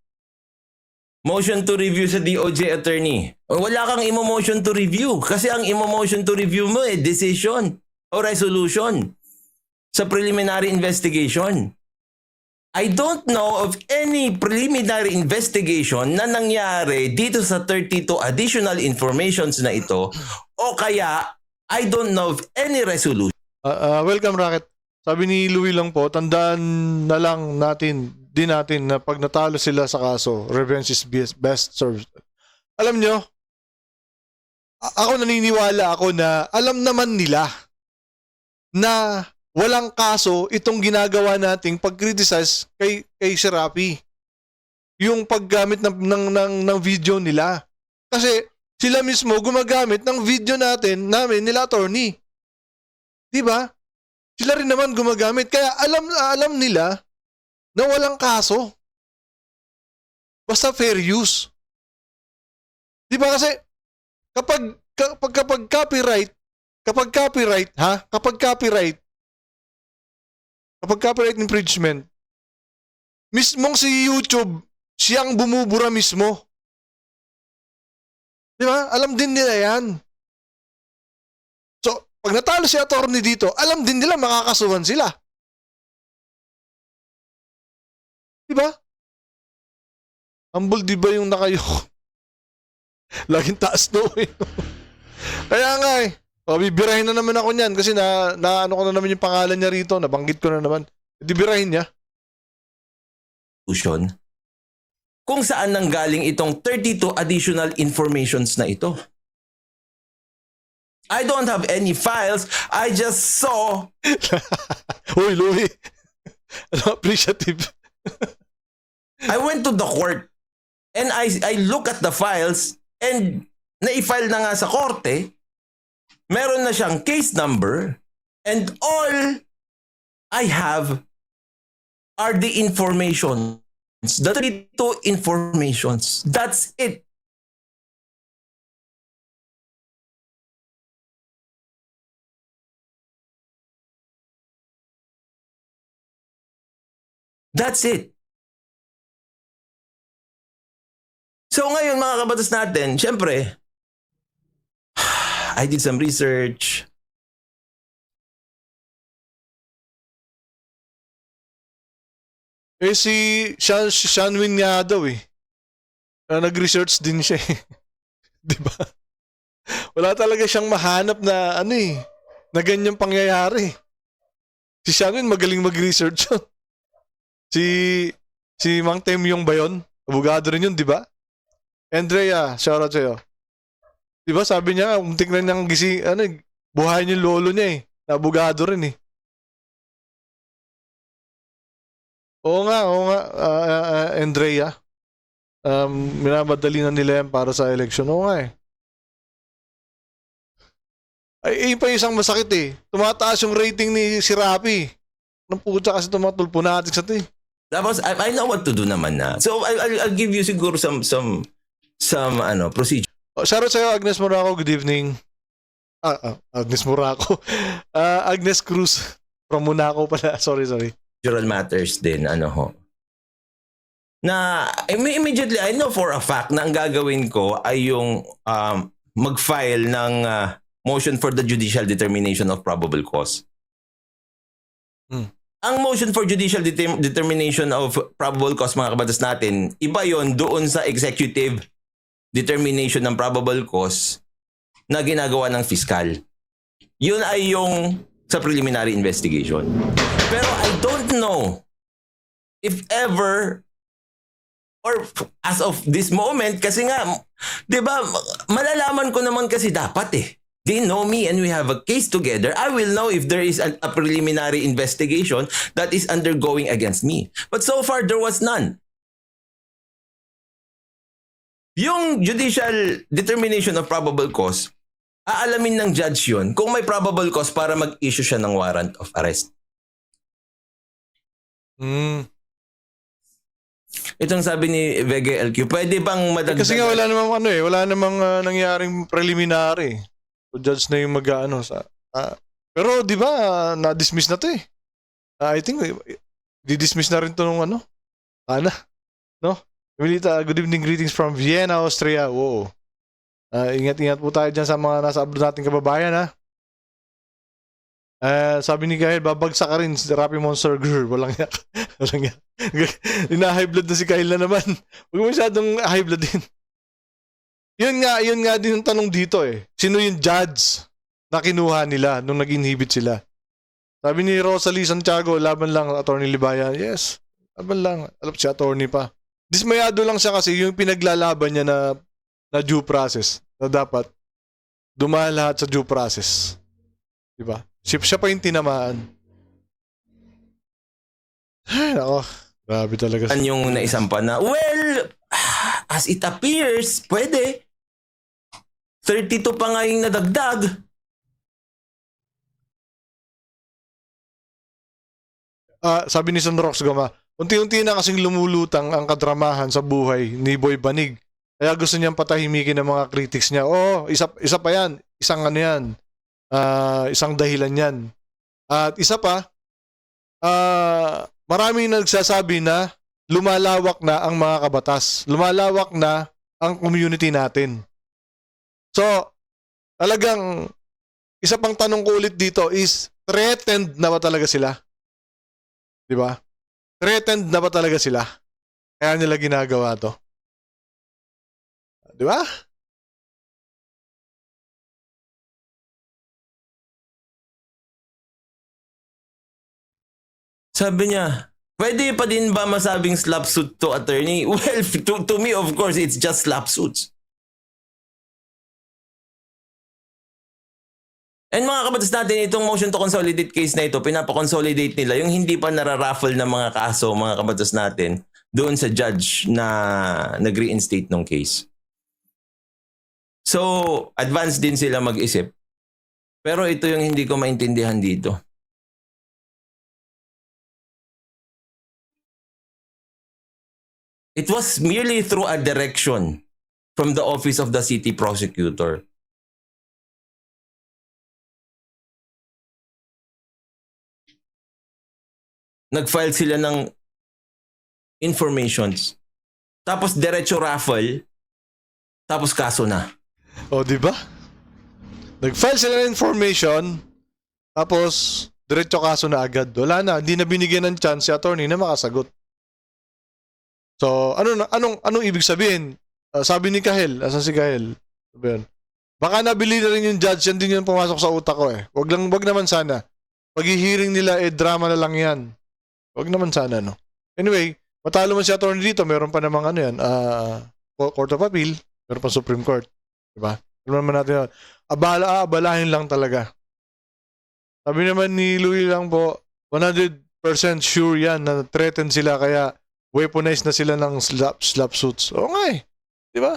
motion to review sa DOJ attorney. Wala kang imo-motion to review kasi ang imo-motion to review mo decision o resolution sa preliminary investigation. I don't know of any preliminary investigation na nangyari dito sa 32 additional informations na ito o kaya I don't know of any resolution. Welcome, Rocket. Sabi ni Louie lang po, tandaan na lang natin na pag natalo sila sa kaso, revenge is best served. Alam nyo, ako naniniwala ako na alam naman nila na walang kaso itong ginagawa nating pag-criticize kay Sir Rapi. Yung paggamit ng video nila. Kasi sila mismo gumagamit ng video namin nila attorney. Diba? Sila rin naman gumagamit. Kaya alam nila na walang kaso. Basta fair use. Di ba kasi kapag copyright infringement, mismong si YouTube, siyang bumubura mismo. Di ba? Alam din nila yan. pag natalo si attorney dito, alam din nila makakasuhan sila. Diba? Humble di ba yung nakayoko? Laging taas no eh. Kaya nga eh. O, bibirahin na naman ako niyan kasi na ano ko na naman yung pangalan niya rito. Nabanggit ko na naman. Di birahin niya. Constitution kung saan nanggaling itong 32 additional informations na ito. I don't have any files. I just saw. Uy, Louie. Ano, appreciative. I went to the court and I look at the files and na-file na nga sa korte. Meron na siyang case number and all I have are the informations. The 32 informations. That's it. That's it. So ngayon mga kabatas natin, syempre, I did some research. Eh si Shanwin nga daw eh. Nag-research din siya eh. Di ba? Wala talaga siyang mahanap na ano eh, na ganyang pangyayari. Si Shanwin magaling mag-research yun. Si Mang Temyong ba yun? Abogado rin yun, di ba? Andrea, shoutout sa'yo. Di ba sabi niya, untik na niyang buhayin yung lolo niya eh. Na abogado rin eh. Oo nga, Andrea. Minamadali na nila yan para sa election. Oo nga eh. Ay, pa isang masakit eh. Tumataas yung rating ni si Rapi. Anong puta kasi tumatulpo natin sa ito eh. Tapos I know what to do naman na. So I'll give you siguro some procedure. Shoutout sa'yo, Agnes Moraco. Good evening. Agnes Moraco. Agnes Cruz from Monaco pala. Sorry. Procedural matters din, na immediately I know for a fact na ang gagawin ko ay yung mag-file ng motion for the judicial determination of probable cause. Ang motion for judicial determination of probable cause, mga kabatas natin, iba yon doon sa executive determination ng probable cause na ginagawa ng fiscal. Yun ay yung sa preliminary investigation. Pero I don't know if ever or as of this moment, kasi nga, di ba, malalaman ko naman kasi dapat eh. They know me and we have a case together. I will know if there is a preliminary investigation that is undergoing against me. But so far, there was none. Yung judicial determination of probable cause, aalamin ng judge yun kung may probable cause para mag-issue siya ng warrant of arrest. Itong sabi ni Vega LQ, pwede bang madagdag? Kasi nga wala namang nangyaring preliminary. So judge na yung pero di ba na-dismiss na 'to eh. I think di-dismiss na rin 'to nung Ana, no? Emilita, good evening, greetings from Vienna, Austria. Wow. Ingat-ingat po tayo dyan sa mga nasa abroad nating kababayan ha. Sabi ni Kyle, babagsak ka rin si Rappi Monster Girl. Walang yak. Ina-high blood na si Kyle na naman. Huwag mo masyadong high blood din. Yun nga din yung tanong dito eh. Sino yung judge na kinuha nila nung nag-inhibit sila? Sabi ni Rosalie Santiago, laban lang, Attorney Libayan. Yes, laban lang. Alam si attorney pa. Dismayado lang siya kasi yung pinaglalaban niya na due process na dapat dumaan lahat sa due process. Diba? Siya pa yung tinamaan. Ay, nako. Grabe talaga. Yung naisampa na, well, as it appears, pwede. 32 pa nga yung nadagdag. Sabi ni Sunrox Gama, unti-unti na kasing lumulutang ang kadramahan sa buhay ni Boy Banig. Kaya gusto niyang patahimikin ng mga critics niya. Isa pa yan. Isang yan. Isang dahilan yan. At isa pa, maraming nagsasabi na lumalawak na ang mga kabatas. Lumalawak na ang community natin. So, talagang isa pang tanong ko ulit dito is, threatened na ba talaga sila? Di ba? Threatened na ba talaga sila? Kaya nila ginagawa to. Di ba? Sabi niya, pwede pa din ba masabing slap suit to attorney? Well, to me, of course, it's just slap suits. And mga kabatas natin, itong motion to consolidate case na ito, pinapakonsolidate nila yung hindi pa nararaffle na mga kaso, mga kabatas natin, doon sa judge na nag-reinstate ng case. So, advance din sila mag-isip. Pero ito yung hindi ko maintindihan dito. It was merely through a direction from the office of the city prosecutor. Nag-file sila ng informations. Tapos diretso raffle. Tapos kaso na. O, di ba? Nag-file sila ng information, tapos diretso kaso na agad. Wala na, hindi na binigyan ng chance si attorney na makasagot. So, anong ibig sabihin? Sabi ni Kahel, asan si Kahel? Sabi yun, baka nabili na rin yung judge, yan din yung pumasok sa utak ko eh. Wag naman sana. Pag-hearing nila, drama na lang yan. Wag naman sana, no? Anyway, matalo man si attorney dito, meron pa namang Court of Appeal, meron pa Supreme Court. Diba? Alam naman natin, abalahin lang talaga. Sabi naman ni Louie lang po, 100% sure yan na threatened sila kaya weaponize na sila ng slap suits. Oo nga eh. Di ba?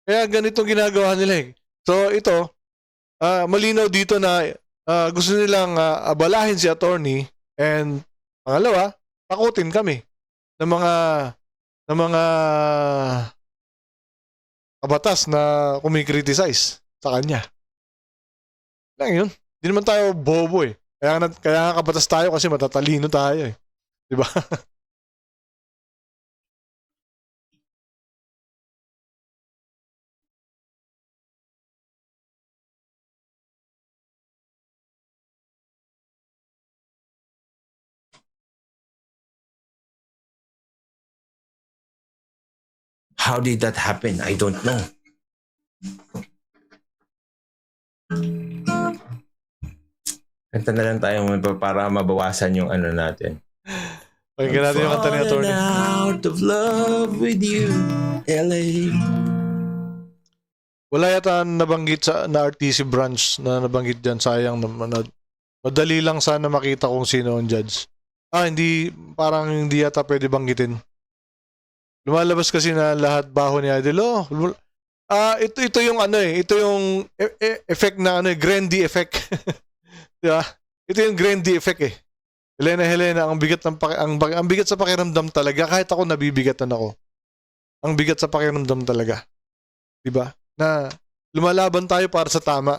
Kaya ganitong ginagawa nila eh. So ito, malinaw dito na gusto nilang abalahin si attorney and pangalawa, takutin kami ng mga kabatas na kumikriticize sa kanya. Lang yun. Hindi naman tayo bobo eh. Kaya nga kabatas tayo kasi matatalino tayo eh. Di ba? How did that happen? I don't know. Kanta na lang tayo para mabawasan yung ano natin. Pakinggan natin yung kanta ni attorney. Out of love with you, LA. Wala yata nabanggit na RTC branch na nabanggit dyan. Sayang naman. Madali lang sana makita kung sino ang judge. Parang hindi yata pwede banggitin. Lumalabas kasi na lahat baho ni Idol. Ito yung ito yung effect na Grandy effect. Diba? Ito yung Grandy effect eh. Helena, ang bigat sa pakiramdam talaga. Kahit ako nabibigatan ako. Ang bigat sa pakiramdam talaga. Diba? Na lumalaban tayo para sa tama.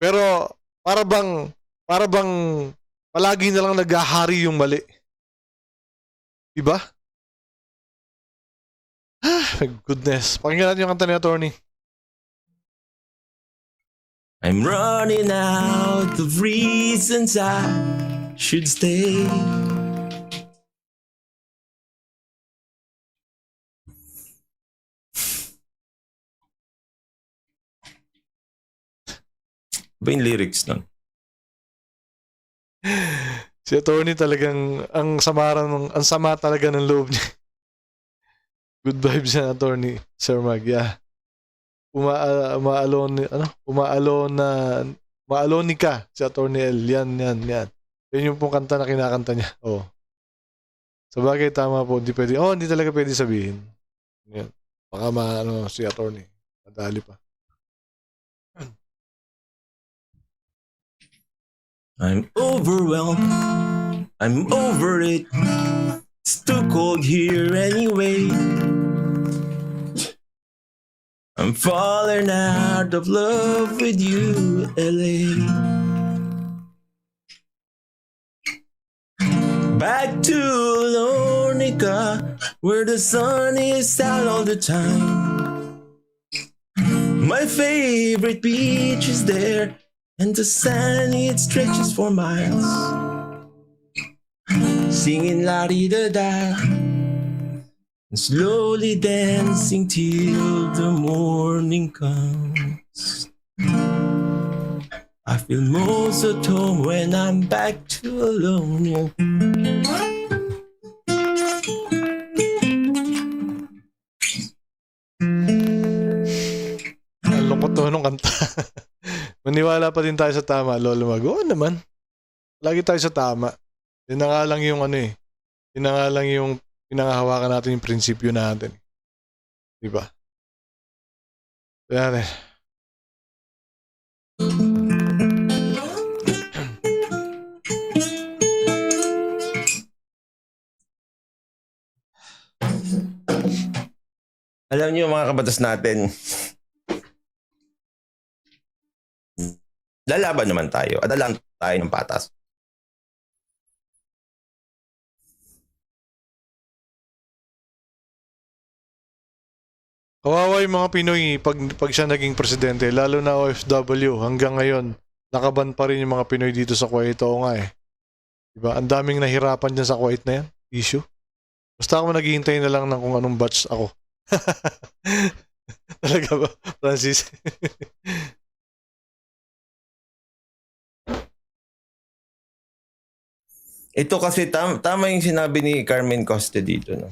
Pero para bang palagi na lang naghahari yung mali. Diba? Goodness. Pakinggan natin yung kanta ni attorney. I'm running out of reasons I should stay. Ba yung lyrics nun? Si attorney talagang ang sama talaga ng loob niya. Good vibes yan, attorney Sir Mag. Yeah. Umaalon ni ka si attorney L. Yan. Yan yung pong kanta na kinakanta niya. Oh. Sa bagay, tama po. Hindi pwede. Hindi talaga pwede sabihin. Yan. Baka si attorney. Madali pa. I'm overwhelmed. I'm over it. It's too cold here anyway. I'm falling out of love with you, LA. Back to Lonica, where the sun is out all the time. My favorite beach is there, And the sun, it stretches for miles, singing la-di-da-da, and slowly dancing till the morning comes. I feel most at home when I'm back to alone. Ang lungkot naman ng kanta. Maniwala pa din tayo sa tama, Lolo Mag. Oo naman. Lagi tayo sa tama. Yun na nga lang yung ano eh. Yun na nga lang yung pinangahawakan natin yung prinsipyo natin. Diba? Yan eh. Alam niyo mga kabatas natin, lalaban naman tayo at alam tayo ng patas. Kawawa yung mga Pinoy pag siya naging presidente, lalo na OFW. Hanggang ngayon, nakaban pa rin yung mga Pinoy dito sa Kuwait. Oo nga eh. Diba? Ang daming nahirapan dyan sa Kuwait na yan. Issue. Basta ako naghihintay na lang ng kung anong batch ako. Talaga ba, Francis? Ito kasi tama yung sinabi ni Carmen Costa dito. No?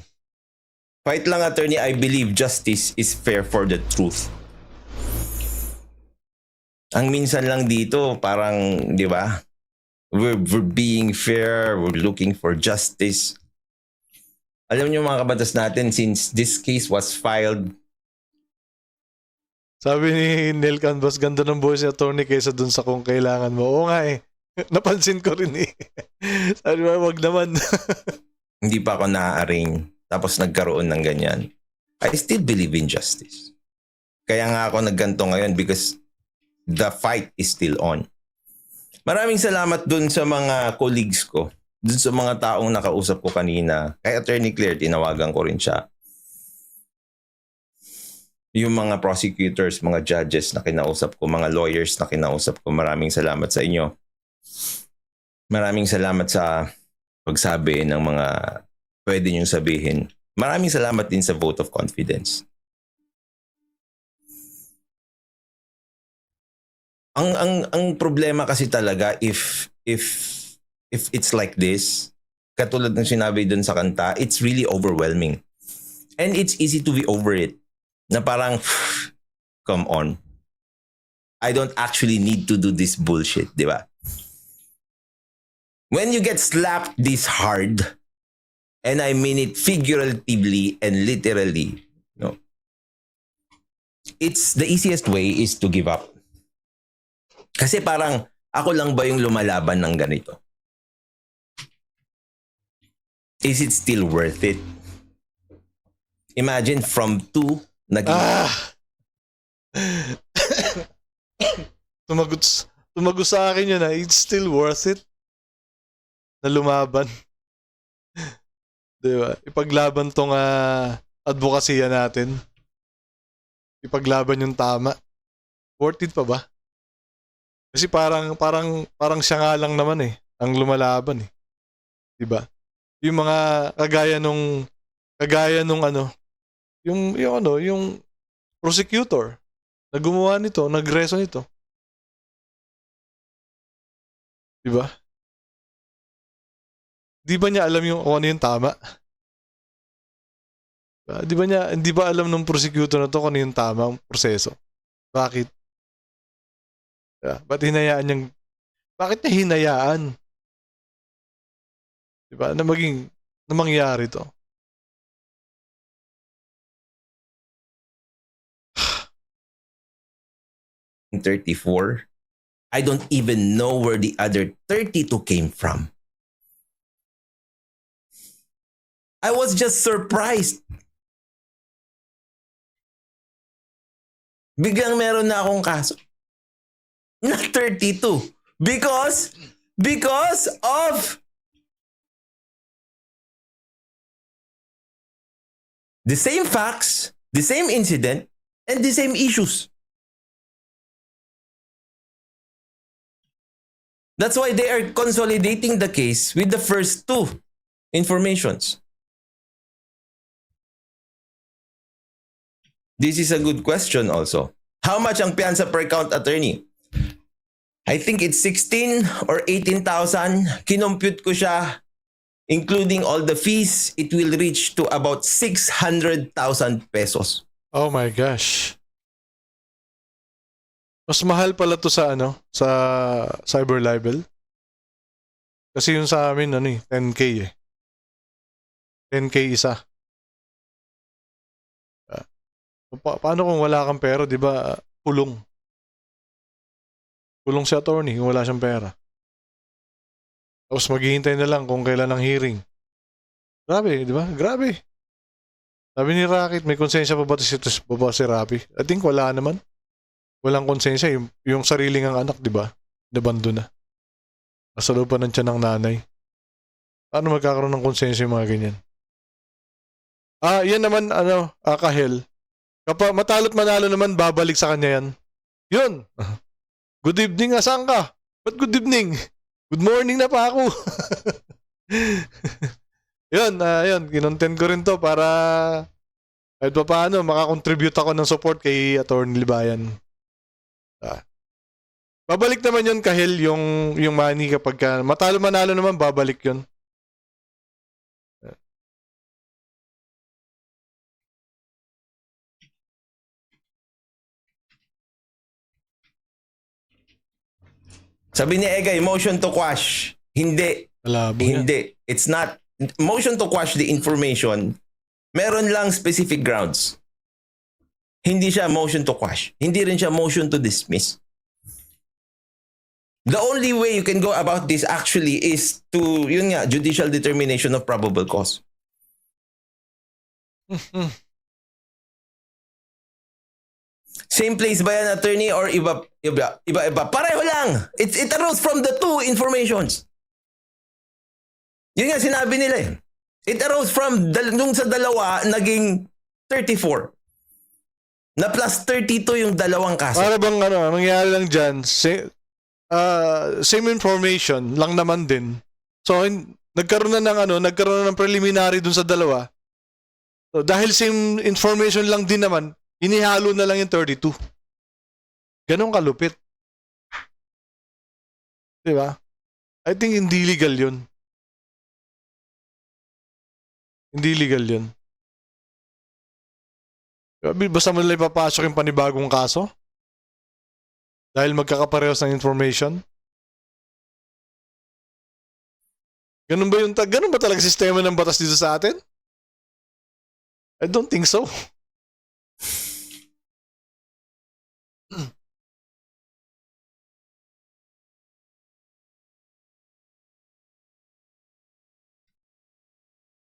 Fight lang, attorney. I believe justice is fair for the truth. Ang minsan lang dito, parang, di ba? We're being fair. We're looking for justice. Alam niyo mga kabatas natin, since this case was filed, Sabi ni Neil Canvas, ganda ng voice ni attorney kaysa dun sa kung kailangan mo. Oo nga eh. Napansin ko rin eh. Sabi ba, wag naman. hindi pa ako na-arraign. Tapos nagkaroon ng ganyan. I still believe in justice. Kaya nga ako nagganto ngayon because the fight is still on. Maraming salamat dun sa mga colleagues ko. Dun sa mga taong nakausap ko kanina. Kay Attorney Claire, tinawagan ko rin siya. Yung mga prosecutors, mga judges na kinausap ko, mga lawyers na kinausap ko, maraming salamat sa inyo. Maraming salamat sa pagsabi ng mga pwede niyong sabihin. Maraming salamat din sa vote of confidence. Ang problema kasi talaga if it's like this, katulad ng sinabi dun sa kanta, it's really overwhelming. And it's easy to be over it. Na parang, come on. I don't actually need to do this bullshit, di ba? When you get slapped this hard, and I mean it figuratively and literally, no, it's the easiest way is to give up. Kasi parang, ako lang ba yung lumalaban ng ganito? Is it still worth it? Imagine from 2 naging... Tumagot sa akin yun it's still worth it na lumaban. Diba? Ipaglaban tong advokasya natin. Ipaglaban yung tama. Worth it pa ba? Kasi parang siya nga lang naman ang lumalaban Diba? Yung mga kagaya nung yung prosecutor na gumawa nito, nagreso nito. Diba? Di ba niya alam kung ano yung tama? Di ba alam ng prosecutor na to kung ano yung tama ang proseso? Bakit? Diba? Bakit niya hinayaan? Diba? Na mangyari to? 34. I don't even know where the other 32 came from. I was just surprised. Biglang meron na akong kaso na 32 because of the same facts, the same incident, and the same issues. That's why they are consolidating the case with the first two informations. This is a good question also. How much ang piyansa per count, attorney? I think it's 16 or 18,000. Kinompute ko siya, including all the fees, it will reach to about 600,000 pesos. Oh my gosh. Mas mahal pala to sa sa cyber libel. Kasi yung sa amin 10K eh. 10K isa. Paano kung wala kang pera, 'di ba? Kulong. Kulong si attorney kung wala siyang pera. Tapos maghihintay na lang kung kailan ang hearing. Grabe, 'di ba? Grabe. Sabi ni Rocket, may konsensya pa ba si Rapi? I think wala naman. Walang konsensya. Yung sariling ang anak, di ba? Nabando na. Nasa loob pa ng tiyan ng nanay. Paano magkakaroon ng konsensya yung mga ganyan? Yan naman, Kahel. Kapag matalo't manalo naman, babalik sa kanya yan. Yun. Good evening, asan ka? Ba't good evening? Good morning na pa ako. Yun, kinontent ko rin to para kahit pa paano makakontribute ako ng support kay Atty. Libayan. Babalik naman yun, Kahil, yung money kapag matalo manalo naman, babalik yun. Sabi ni Egay, motion to quash. Hindi. Malabo Hindi. It's not. Motion to quash the information, meron lang specific grounds. Hindi siya motion to quash. Hindi rin siya motion to dismiss. The only way you can go about this actually is to, judicial determination of probable cause. Same place ba yan, attorney, or iba? Pareho lang. It arose from the two informations. Yun nga sinabi nila eh. It arose from, nung sa dalawa, naging 34. Na plus 32 yung dalawang kaso. Para bang nangyari lang dyan, same information lang naman din. So, nagkaroon na ng preliminary dun sa dalawa. So, dahil same information lang din naman, inihalo na lang yung 32. Ganon kalupit. Diba? I think hindi legal yun. Hindi legal yun. Basta mo nila ipapasok yung panibagong kaso? Dahil magkakaparehas ng information? Ganun ba talaga sistema ng batas dito sa atin? I don't think so.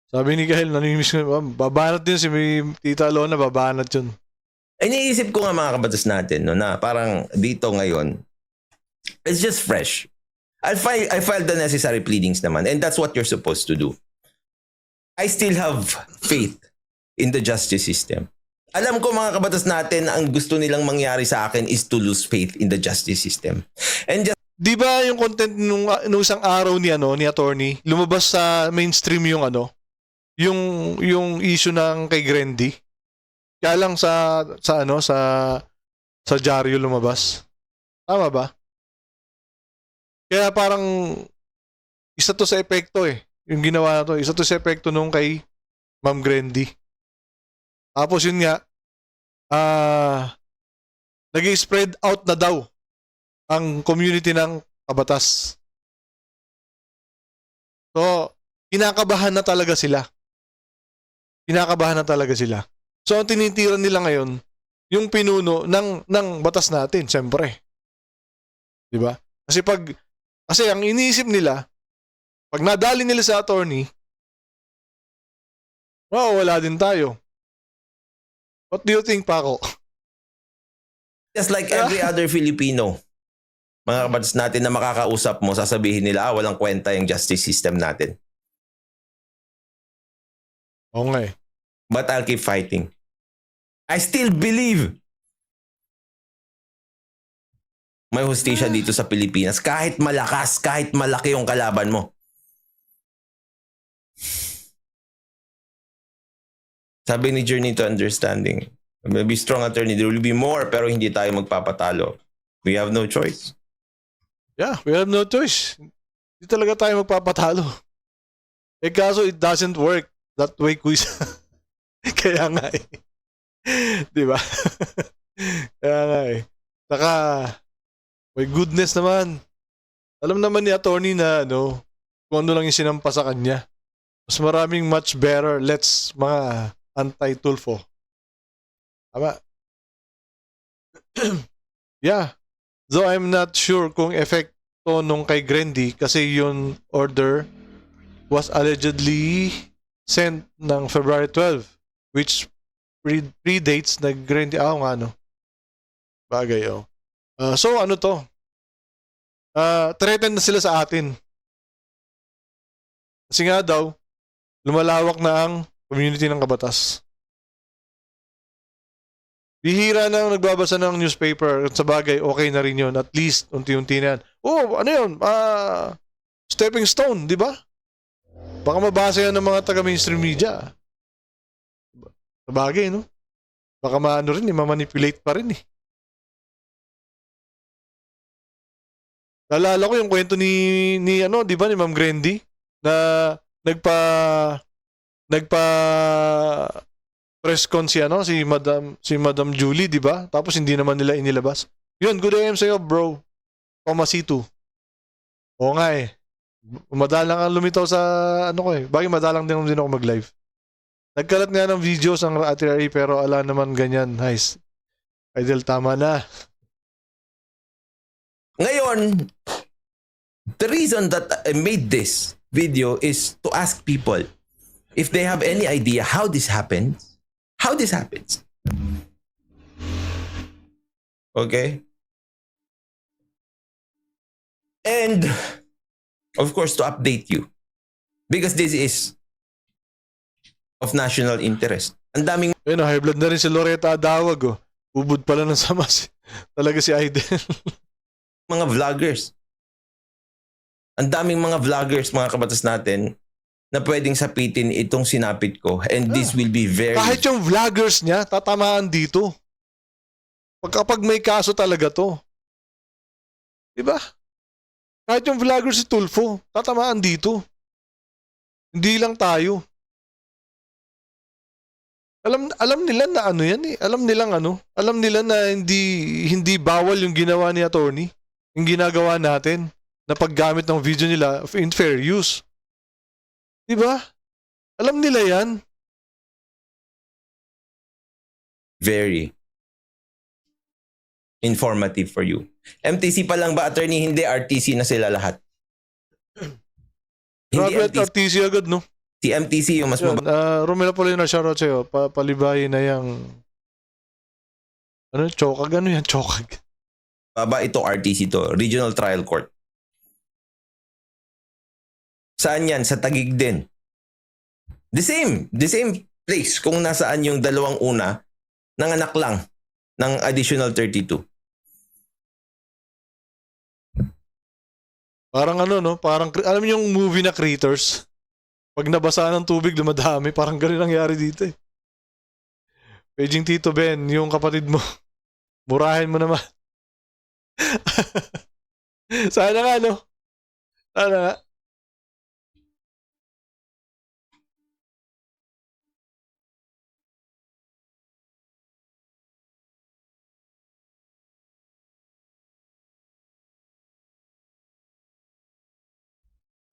Sabi ni Kahil, nanimiss ko, babanat din si Tita Lona, babanat yun. Ay, iniisip ko nga mga kabatas natin, na parang dito ngayon, it's just fresh. I filed the necessary pleadings naman, and that's what you're supposed to do. I still have faith in the justice system. Alam ko mga kabatas natin, ang gusto nilang mangyari sa akin is to lose faith in the justice system. And just Di ba yung content nung isang araw ni attorney, lumabas sa mainstream yung issue ng kay Grendy. Kaya lang sa dyaryo lumabas. Tama ba? Kaya parang isa to sa epekto yung ginawa na to. Isa to sa epekto nung kay Ma'am Grendy. Tapos yun nga, nag-spread out na daw ang community ng kabatas. So, kinakabahan na talaga sila. So, ang tinitiran nila ngayon, yung pinuno ng batas natin, siyempre. Diba? Kasi ang iniisip nila, pag nadali nila sa attorney, wala din tayo. What do you think, Paco? just like every other Filipino, mga kabatas natin na makakausap mo, sasabihin nila, walang kwenta yung justice system natin. Okay. But I'll keep fighting. I still believe may hustisya dito sa Pilipinas. Kahit malakas, kahit malaki yung kalaban mo. Sabi ni Journey to Understanding, maybe strong attorney, there will be more, pero hindi tayo magpapatalo. We have no choice. Yeah, we have no choice. Hindi talaga tayo magpapatalo. Eh kaso it doesn't work that way, quiz. Kaya nga eh. Di ba? Kaya nga eh. Saka, my goodness naman. Alam naman ni attorney na kung ano lang yung sinampa sa kanya. Mas maraming much better mga anti-Tulfo. Tama. Yeah. Though I'm not sure kung epekto nung kay Grendy kasi yung order was allegedly sent ng February 12, which predates na Grendy. Bagay, so ano to? Threatened na sila sa atin. Kasi nga daw, lumalawak na ang community ng Kabatas. Bihira na ang nagbabasa ng newspaper. Sa bagay, okay na rin yun. At least, unti-unti na yan. Oh, ano yun? Stepping stone, di ba? Baka mabasa yan ng mga taga-mainstream media. Sa bagay, no? Baka mamanipulate pa rin eh. Naalala ko yung kwento ni di ba, ni Ma'am Grendy na nagpa press con si Madam Julie, di ba? Tapos hindi naman nila inilabas. Yun, good AM sa'yo, bro. Tomasito. Oo nga eh. Madalang ang lumitaw sa Bagay madalang din ako mag-live. Nagkalat nga ng videos ang itinerary pero ala naman ganyan. Nice. Idol, tama na. Ngayon, the reason that I made this video is to ask people if they have any idea how this happens. How this happens. Okay? And, of course, to update you. Because this is of national interest. Ang daming High blood na rin si Loretta Adawag. Ubod pala ng samas. Talaga si Idol. mga vloggers. Ang daming mga vloggers, mga kabatas natin, na pwedeng sapitin itong sinapit ko. And this will be very... Kahit yung vloggers niya, tatamaan dito. Kapag may kaso talaga to. Diba? Kahit yung vloggers si Tulfo, tatamaan dito. Hindi lang tayo. Alam nila na yan eh. Alam nila na hindi bawal yung ginawa ni attorney. Yung ginagawa natin na paggamit ng video nila in fair use. Diba? Alam nila yan. Very informative for you. MTC pa lang ba, attorney? Hindi, RTC na sila lahat. Hindi Grabe at RTC agad, no? Si MTC yung mas mababa. Romela Polina, shoutout sa'yo. Palibayin na yung... Chokag? Ano yan? Chokag? Baba ito, RTC to. Regional Trial Court. Saan yan? Sa Taguig din. The same place kung nasaan yung dalawang una, nanganak lang ng additional 32. Parang parang alam niyo yung movie na Critters? Pag nabasa ng tubig, dumadami. Parang ganun nangyari dito eh. Paging Tito Ben, yung kapatid mo, murahin mo naman. Sana nga, no? Sana nga.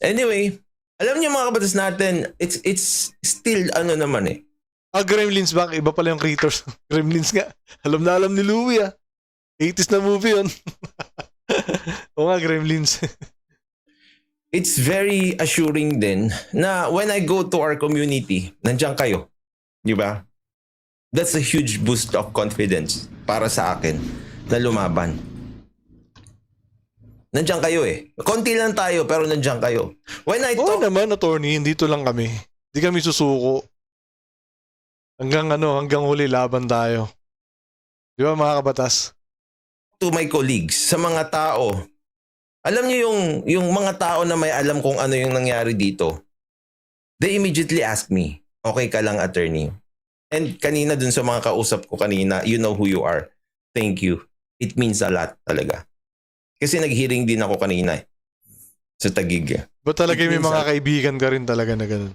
Anyway, alam niyo mga kabatas natin, it's still naman eh. Gremlins ba? Iba pala yung Critters. Gremlins nga. Alam na alam ni Louie 80s na movie yun. O nga, Gremlins. It's very assuring din na when I go to our community, nandiyan kayo. Di ba? That's a huge boost of confidence para sa akin na lumaban. Nandiyan kayo eh. Konti lang tayo pero nandiyan kayo. When I talk... naman, attorney, dito lang kami. Hindi kami susuko. Hanggang huli laban tayo. Di ba mga kabatas? to my colleagues, sa mga tao, alam niyo yung mga tao na may alam kung ano yung nangyari dito, they immediately ask me, okay ka lang, attorney? And kanina dun sa mga kausap ko kanina, you know who you are. Thank you. It means a lot talaga. Kasi nag-hearing din ako kanina sa Taguig. Ba talaga It may means mga kaibigan ka rin talaga na ganun.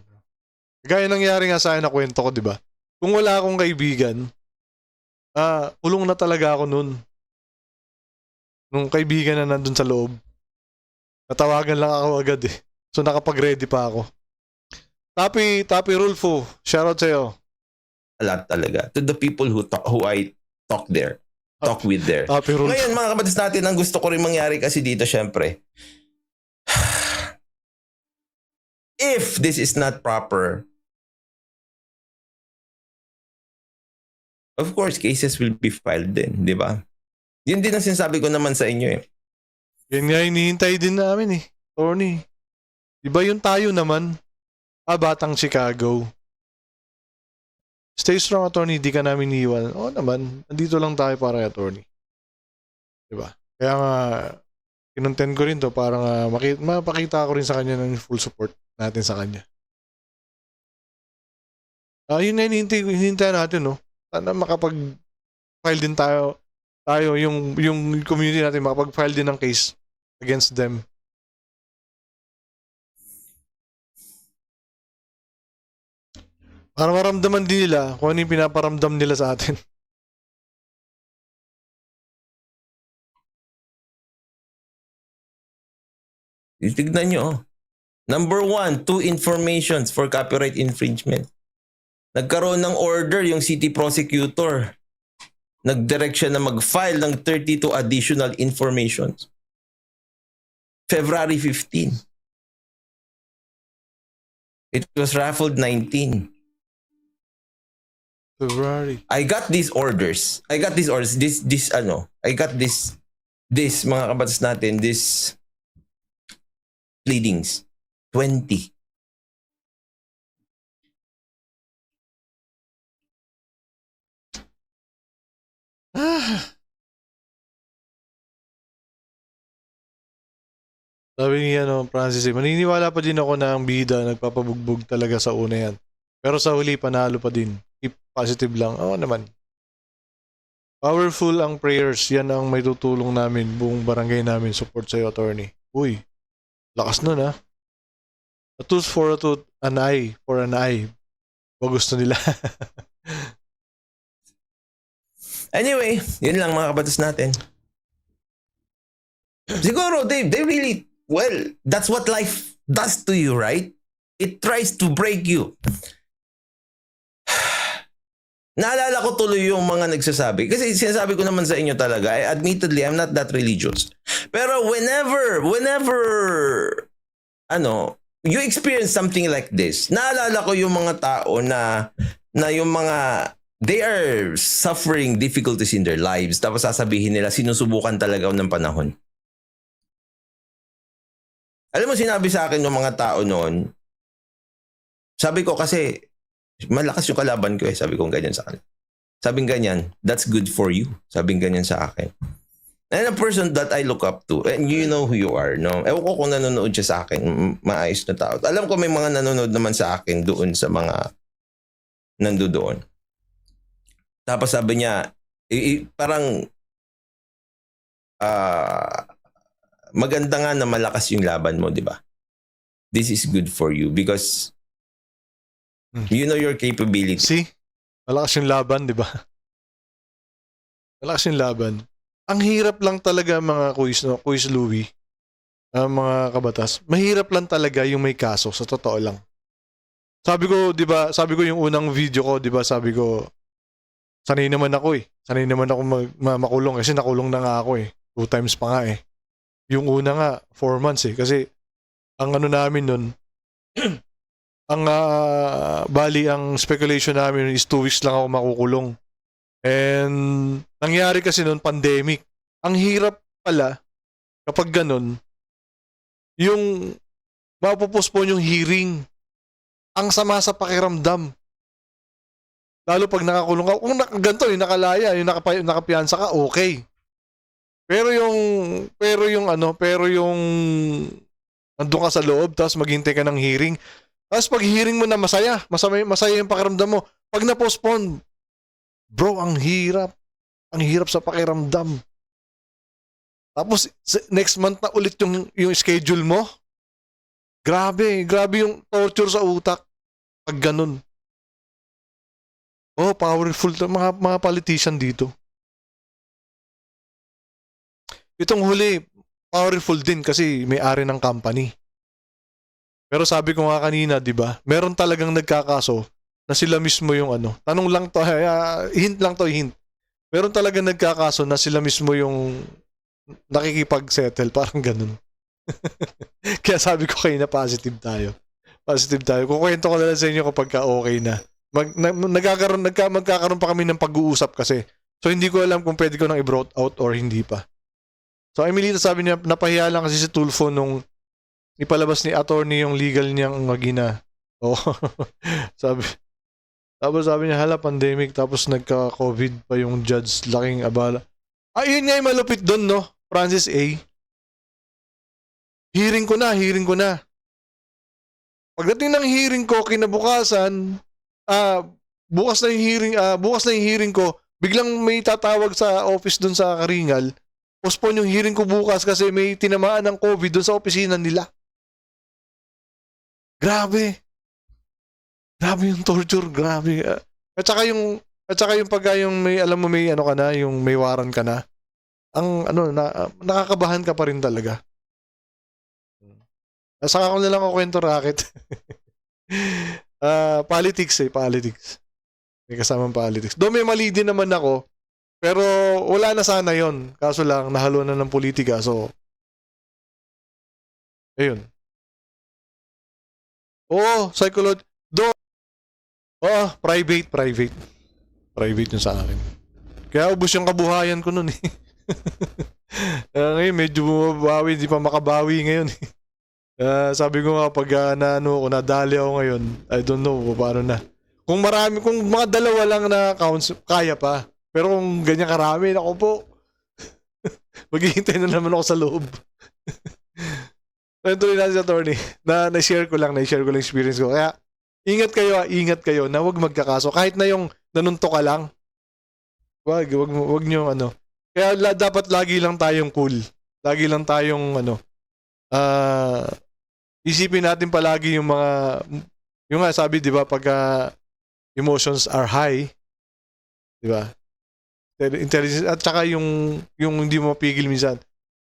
Gaya nangyari nga sa akin na kwento ko, di ba? Kung wala akong kaibigan, kulong na talaga ako nun. Nung kaibigan na nandun sa loob, natawagan lang ako agad eh. So nakapag-ready pa ako. Tapi Rulfo, shoutout sa'yo. A lot talaga. To the people who I talk with there. Tapi Rulfo. Ngayon mga kapatid natin, ang gusto ko rin mangyari kasi dito syempre, if this is not proper, of course, cases will be filed din, di ba? Yun din ang sinasabi ko naman sa inyo eh. Yan nga hinihintay din namin eh. Tony. Iba yung tayo naman. Batang Chicago. Stay strong, attorney. Di ka namin iiwan. Oo naman. Nandito lang tayo para attorney. Diba? Kaya nga, kinontent ko rin to para nga mapakita ko rin sa kanya ng full support natin sa kanya. Yun na hinihintay natin, no? Sana makapag-file din tayo yung community natin makapag-file din ng case against them. Para maramdaman din nila kung ano yung pinaparamdam nila sa atin. Tignan nyo, oh. Number 1, 2 informations for copyright infringement. Nagkaroon ng order yung city prosecutor. Nag-direct siya na mag-file ng 32 additional informations. February 15. It was raffled 19. February. I got these orders. I got this mga kabatas natin, this pleadings. 20. Sabi ni Francis, maniniwala pa din ako na ang bida nagpapabugbog talaga sa una yan. Pero sa huli, panalo pa din. Keep positive lang. Oo naman. Powerful ang prayers. Yan ang may tutulong namin. Buong barangay namin. Support sa'yo, attorney. Uy, lakas nun ha. A tooth for a tooth, an eye for an eye. Ba gusto nila? Anyway, yun lang mga kabatas natin. Siguro, they really, well, that's what life does to you, right? It tries to break you. Naalala ko tuloy yung mga nagsasabi. Kasi sinasabi ko naman sa inyo talaga, admittedly, I'm not that religious. Pero whenever, you experience something like this, naalala ko yung mga tao na yung mga, they are suffering difficulties in their lives. Tapos sasabihin nila, sinusubukan talaga ng panahon. Alam mo, sinabi sa akin ng mga tao noon, sabi ko kasi, malakas yung kalaban ko eh. Sabi ko ganyan sa kanila. Sabing ganyan, that's good for you. Sabing ganyan sa akin. And a person that I look up to, and you know who you are, no? Ewan ko kung nanonood siya sa akin, maayos na tao. Alam ko may mga nanonood naman sa akin doon sa mga nandoon. Tapos sabi niya, parang maganda nga na malakas yung laban mo, di ba? This is good for you because you know your capability. See? Malakas yung laban, di ba? Malakas yung laban. Ang hirap lang talaga mga Quiz Louie, mga kabatas. Mahirap lang talaga yung may kaso, sa totoo lang. Sabi ko, di ba, sabi ko yung unang video ko, di ba, sabi ko, sanay naman ako eh. Sanay naman ako makulong kasi nakulong na nga ako eh. 2 times pa nga eh. Yung una nga, 4 months eh. Kasi, ang ano namin nun, bali, ang speculation namin is 2 weeks lang ako makukulong. And, nangyari kasi nun, pandemic. Ang hirap pala, kapag ganun, yung mapupospone yung hearing. Ang sama sa pakiramdam. Lalo pag nakakulong ka, kung ganito, yung nakalaya, yung nakapiyansa ka, okay. pero yung nandun ka sa loob tapos maghintay ka ng hearing. Tapos pag hearing mo na masaya yung pakiramdam mo. Pag na-postpone, bro, ang hirap sa pakiramdam. Tapos next month na ulit yung schedule mo. Grabe yung torture sa utak pag ganun. Oh, powerful to mga politician dito. Itong huli, powerful din kasi may-ari ng company. Pero sabi ko nga kanina, 'di ba? Meron talagang nagkakaso na sila mismo yung ano. Tanong lang to, hint lang to, hint. Meron talagang nagkakaso na sila mismo yung nakikipag-settle, parang ganun. Kaya sabi ko kayo na positive tayo. Positive tayo. Kukwento ko na lang sa inyo kapag okay na. Magkakaroon pa kami ng pag-uusap kasi. So hindi ko alam kung pwede ko nang i-brought out or hindi pa. So Emilita sabi niya, napahiya lang kasi si Tulfo nung ipalabas ni attorney yung legal niyang magina. Oh. Sabi niya, hala, pandemic, tapos nagka-COVID pa yung judge, laking abala. Yun nga yung malupit doon, no? Francis A. Hearing ko na. Pagdating ng hearing ko, kinabukasan, bukas na yung hearing ko, biglang may tatawag sa office doon sa Karingal, postpone yung hearing ko bukas kasi may tinamaan ng COVID doon sa opisina nila. Grabe yung torture, grabe. At saka yung pagka yung may, alam mo, may ano ka na, yung may waran ka na, nakakabahan ka pa rin talaga. Saka ko na lang kwento, Racket. Politics. May kasamang politics. Doon may mali din naman ako, pero wala na sana yon. Kaso lang, nahalo na ng politika, so, ayun. Psychology. Private. Private yun sa akin. Kaya ubos yung kabuhayan ko nun eh. Ngayon medyo bumabawi, hindi pa makabawi ngayon eh. Sabi ko nga pag nadali ako ngayon, I don't know paano na. Kung mga dalawa lang na accounts, kaya pa. Pero kung ganyan karami, ako po, maghihintay na naman ako sa loob. Tuloy natin sa attorney. Na-share ko lang experience ko. Kaya, ingat kayo na huwag magkakaso. Kahit na yung nanunto ka lang, wag nyo ano. Kaya dapat lagi lang tayong cool. Lagi lang tayong isipin natin palagi yung nga sabi, di ba, pagka emotions are high, di ba? Intelligence, at saka yung hindi mo mapigil minsan.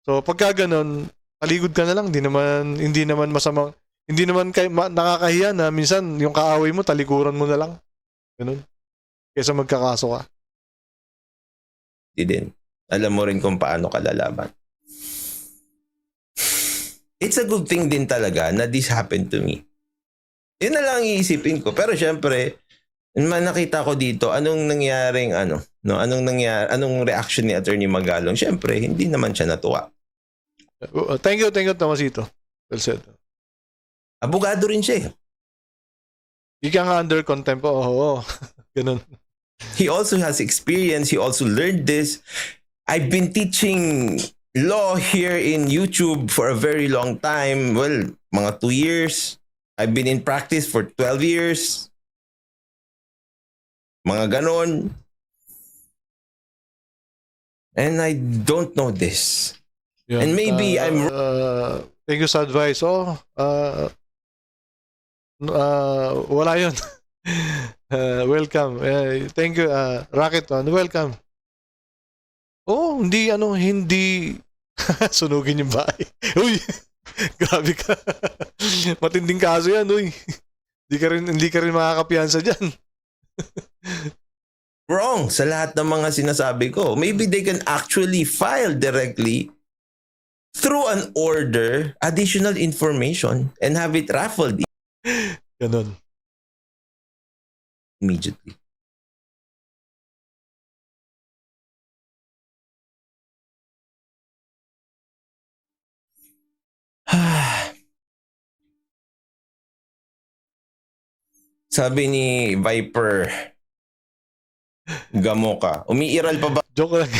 So, pagka ganun, taligod ka na lang, hindi naman masamang, hindi naman nakakahiya na minsan yung kaaway mo, talikuran mo na lang. Ganun. Kaysa magkakaso ka. Di din. Alam mo rin kung paano ka lalaban. It's a good thing din talaga na this happened to me. Yun na lang iisipin ko. Pero syempre, nakita ko dito, anong reaction ni Attorney Magalong? Syempre, hindi naman siya natuwa. Thank you, Tomasito. Well said. Abogado rin siya. Ika nga under contempt. Oo. Ganun. He also has experience. He also learned this. I've been teaching law here in YouTube for a very long time. Well, mga 2 years. I've been in practice for 12 years. Mga ganon. And I don't know this. Yun. And maybe I'm... Thank you sa advice. Wala yun. Welcome. Thank you, Rocket One. Welcome. Hindi sunugin yung bahay. Uy, grabe ka. Matinding kaso yan, uy. Hindi ka rin makakapiyansa dyan. wrong sa lahat ng mga sinasabi ko. Maybe they can actually file directly through an order additional information and have it raffled Ganon. immediately. Sabi ni Viper Gamoka, umiiral pa ba Joke lang.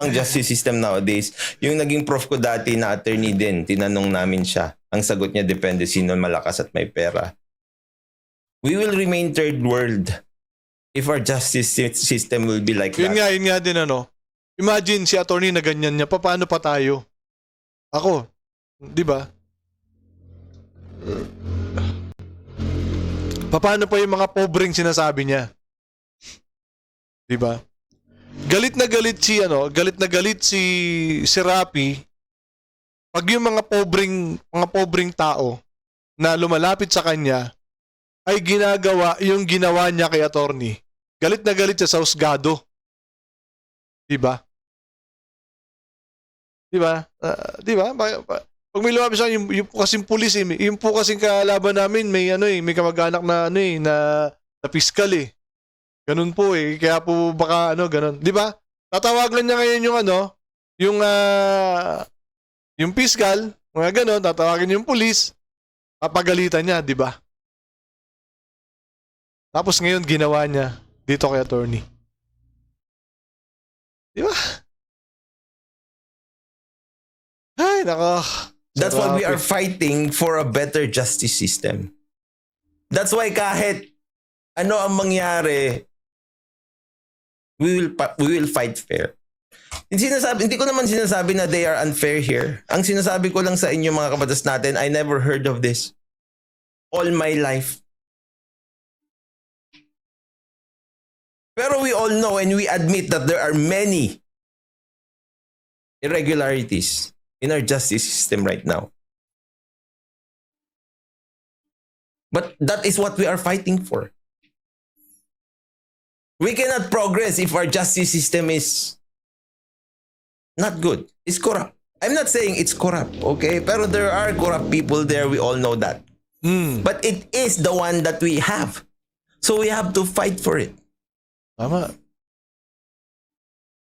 Ang justice system nowadays, yung naging prof ko dati na attorney din, tinanong namin siya. Ang sagot niya, depende sino malakas at may pera. We will remain third world if our justice system will be like Yun that. nga din ano. Imagine si attorney na ganyan niya, paano pa tayo? Ako, di ba? Paano pa yung mga pobreng sinasabi niya? Di ba? Galit na galit si Rapi pag yung mga pobreng tao na lumalapit sa kanya ay ginagawa yung ginawa niya kay attorney. Galit na galit siya sa husgado. Diba? Diba? Diba? Pag may lumapit sa akin, yung po kasing pulis yung po kasing kalaban namin, may may kamag-anak na na piskal eh. Ganun po eh. Kaya po baka ganun. Diba? Tatawagan niya ngayon yung piskal, mga ganun, tatawagin yung pulis, papagalitan niya, diba? Tapos ngayon ginawa niya dito kay attorney. Di ba? Ay, nako. That's why we are fighting for a better justice system. That's why kahit ano ang mangyari, we will fight fair. Hindi ko naman sinasabi na they are unfair here. Ang sinasabi ko lang sa inyo mga kabatas natin, I never heard of this all my life. Pero we all know and we admit that there are many irregularities in our justice system right now. But that is what we are fighting for. We cannot progress if our justice system is not good. It's corrupt. I'm not saying it's corrupt, okay? Pero there are corrupt people there. We all know that. But it is the one that we have. So we have to fight for it. Tama.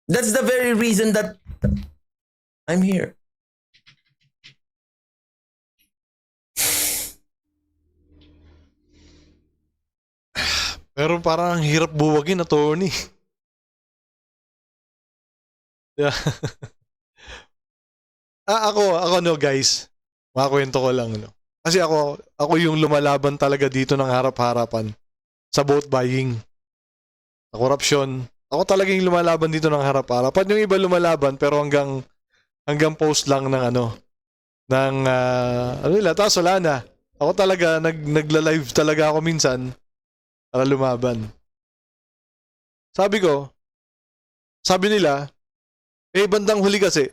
That's the very reason that I'm here. Pero parang ang hirap buwagin, attorney. Yeah. Ako guys. Makakwento ko lang Kasi ako yung lumalaban talaga dito ng harap-harapan sa vote buying. Sa korupsyon. Ako talaga yung lumalaban dito ng harap-harapan. Yung iba lumalaban pero hanggang post lang ng tapos wala na. Ako talaga nagla-live talaga ako minsan para lumaban. Sabi nila, bandang huli kasi,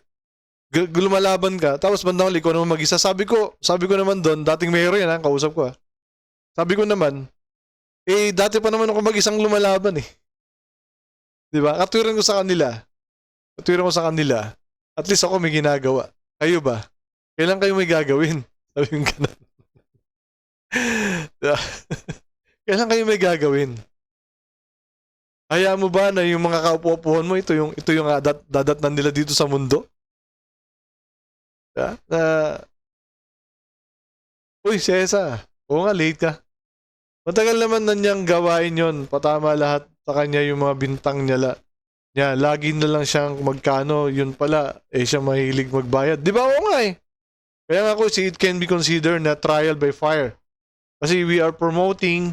lumalaban ka, tapos bandang huli ko naman mag-isa. Sabi ko naman doon, dating mayor yan, kausap ko Sabi ko naman, dati pa naman ako mag-isang lumalaban eh. Diba? Katwiran ko sa kanila. At least ako may ginagawa. Kayo ba? Kailan kayo may gagawin? Sabi ko ganun. Diba? Kailan kayo may gagawin? Hayaan mo ba na yung mga kaupo-upuhan mo, ito yung dadatnan nila dito sa mundo? Uy, Cesa. Oo nga, late ka. Matagal naman na niyang gawain yon. Patama lahat sa kanya yung mga bintang niya. Lagi na lang siyang magkano, yun pala, siya mahilig magbayad. Di ba? Oo nga eh. Kaya nga it can be considered na trial by fire. Kasi we are promoting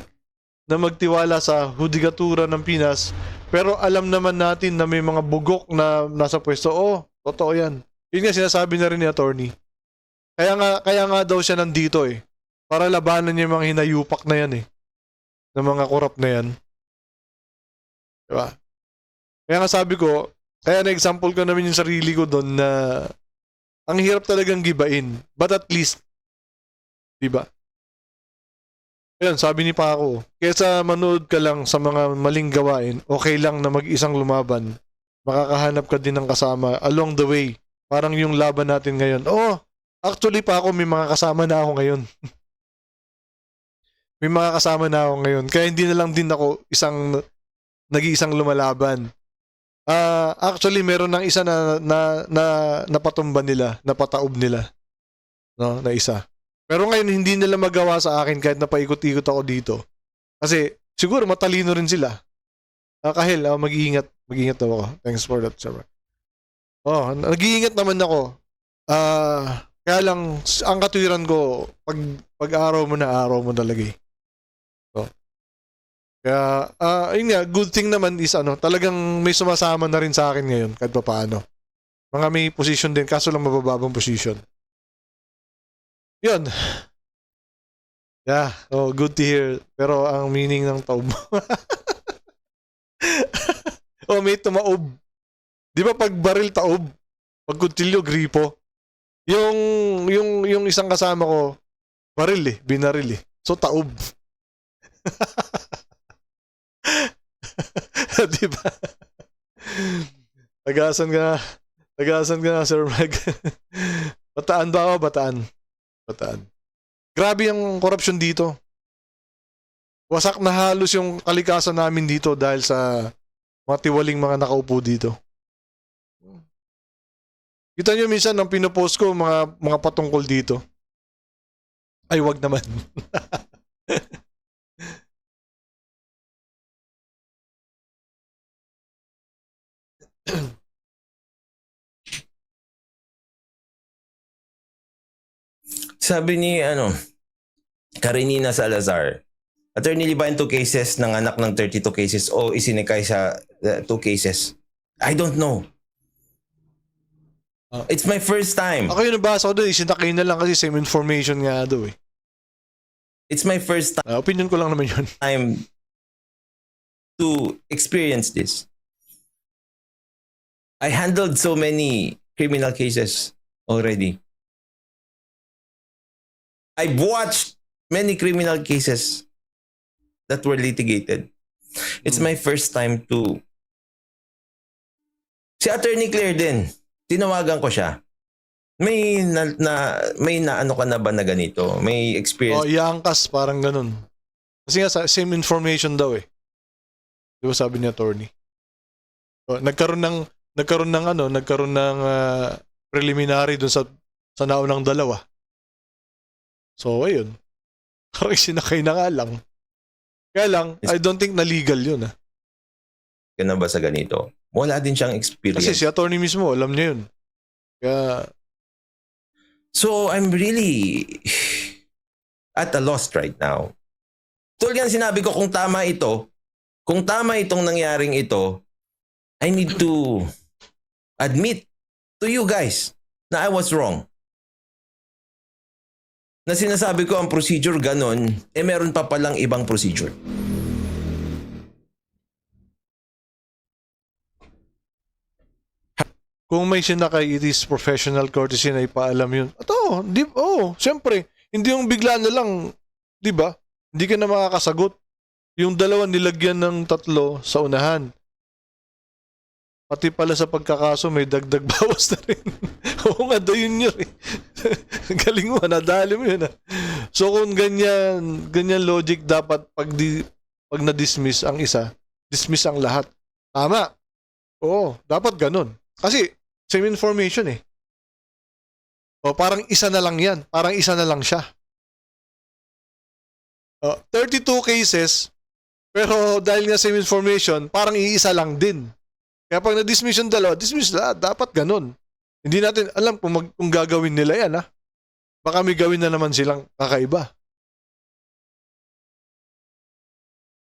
na magtiwala sa hudikatura ng Pinas, pero alam naman natin na may mga bugok na nasa pwesto. Totoo yan. Yun nga sinasabi na rin ni attorney. Kaya nga daw siya nandito para labanan niya yung mga hinayupak na yan ng mga korap na yan. Diba? Kaya nga sabi ko, kaya na-example ko namin yung sarili ko doon na ang hirap talagang gibain. But at least, diba? Ayan, sabi ni Paco, kesa manood ka lang sa mga maling gawain, okay lang na mag-isang lumaban. Makakahanap ka din ng kasama along the way. Parang yung laban natin ngayon. Actually Paco, may mga kasama na ako ngayon. May mga kasama na ako ngayon. Kaya hindi na lang din ako nag-iisang lumalaban. Actually, meron ng isa na napatumba nila, napataob nila. No, na isa. Pero ngayon, hindi nila magawa sa akin kahit napaikot-ikot ako dito. Kasi, siguro matalino rin sila. Kahil, mag-iingat Mag-ingat daw ako. Thanks for that, sir. Oh, nag-iingat naman ako. Kaya lang, ang katwiran ko, pag araw mo talaga eh. So, kaya, ayun nga, good thing naman is talagang may sumasama na rin sa akin ngayon, kahit pa paano. Mga may position din, kaso lang mabababang position. Yun. Yeah, good to hear. Pero ang meaning ng taob. May tumaob. Di ba pag baril taob? Pag kutsilyo, gripo. Yung isang kasama ko, baril binaril eh. So taob. Di ba? Tagasan ka, Sir Meg. Bataan ba ako? Bataan. Grabe ang korupsyon dito. Wasak na halos yung kalikasan namin dito dahil sa mga tiwaling mga nakaupo dito. Kita nyo minsan nang pinopost ko mga patungkol dito. Ay, wag naman. Sabi ni Karenina Salazar, Attorney Libayan 2 cases ng anak ng 32 cases o isinikay sa 2 cases. I don't know. It's my first time. Ako yung nabasa ko doon, isinakay na lang kasi same information nga daw eh. It's my first Opinion ko lang naman yun. time to experience this. I handled so many criminal cases already. I've watched many criminal cases that were litigated. It's my first time to... Si Attorney Claire din, tinawagan ko siya. May ano ka na ba na ganito? May experience? Iangkas, parang ganun. Kasi nga, same information daw eh. Di ba sabi ni attorney? Nagkaroon ng preliminary dun sa naunang dalawa. So, ayun. Parang sinakay na nga lang. Kaya lang, I don't think na legal yun. Ka na ba sa ganito? Wala din siyang experience. Kasi si attorney mismo, alam niya yun. Kaya... So, I'm really at a loss right now. Tulad nga sinabi ko, kung tama itong nangyaring ito, I need to admit to you guys na I was wrong. Na sinasabi ko ang procedure ganon, meron pa palang ibang procedure. Kung may sinakay, it is professional courtesy na ipaalam yun. At syempre, hindi yung bigla na lang, di ba? Hindi ka na makakasagot. Yung dalawa nilagyan ng 3 sa unahan. Pati pala sa pagkakaso, may dagdag bawas na rin. Oo nga, yun yun eh. Galing mo, nadali mo yun. So kung ganyan logic, dapat pag na-dismiss ang isa, dismiss ang lahat. Tama. Oo, dapat ganun. Kasi, same information eh. Parang isa na lang yan. Parang isa na lang siya. 32 cases, pero dahil nga same information, parang iisa lang din. Kaya pag na-dismiss yung dalawa, dismiss lahat. Dapat ganun. Hindi natin alam kung gagawin nila yan, ha? Baka may gawin na naman silang kakaiba.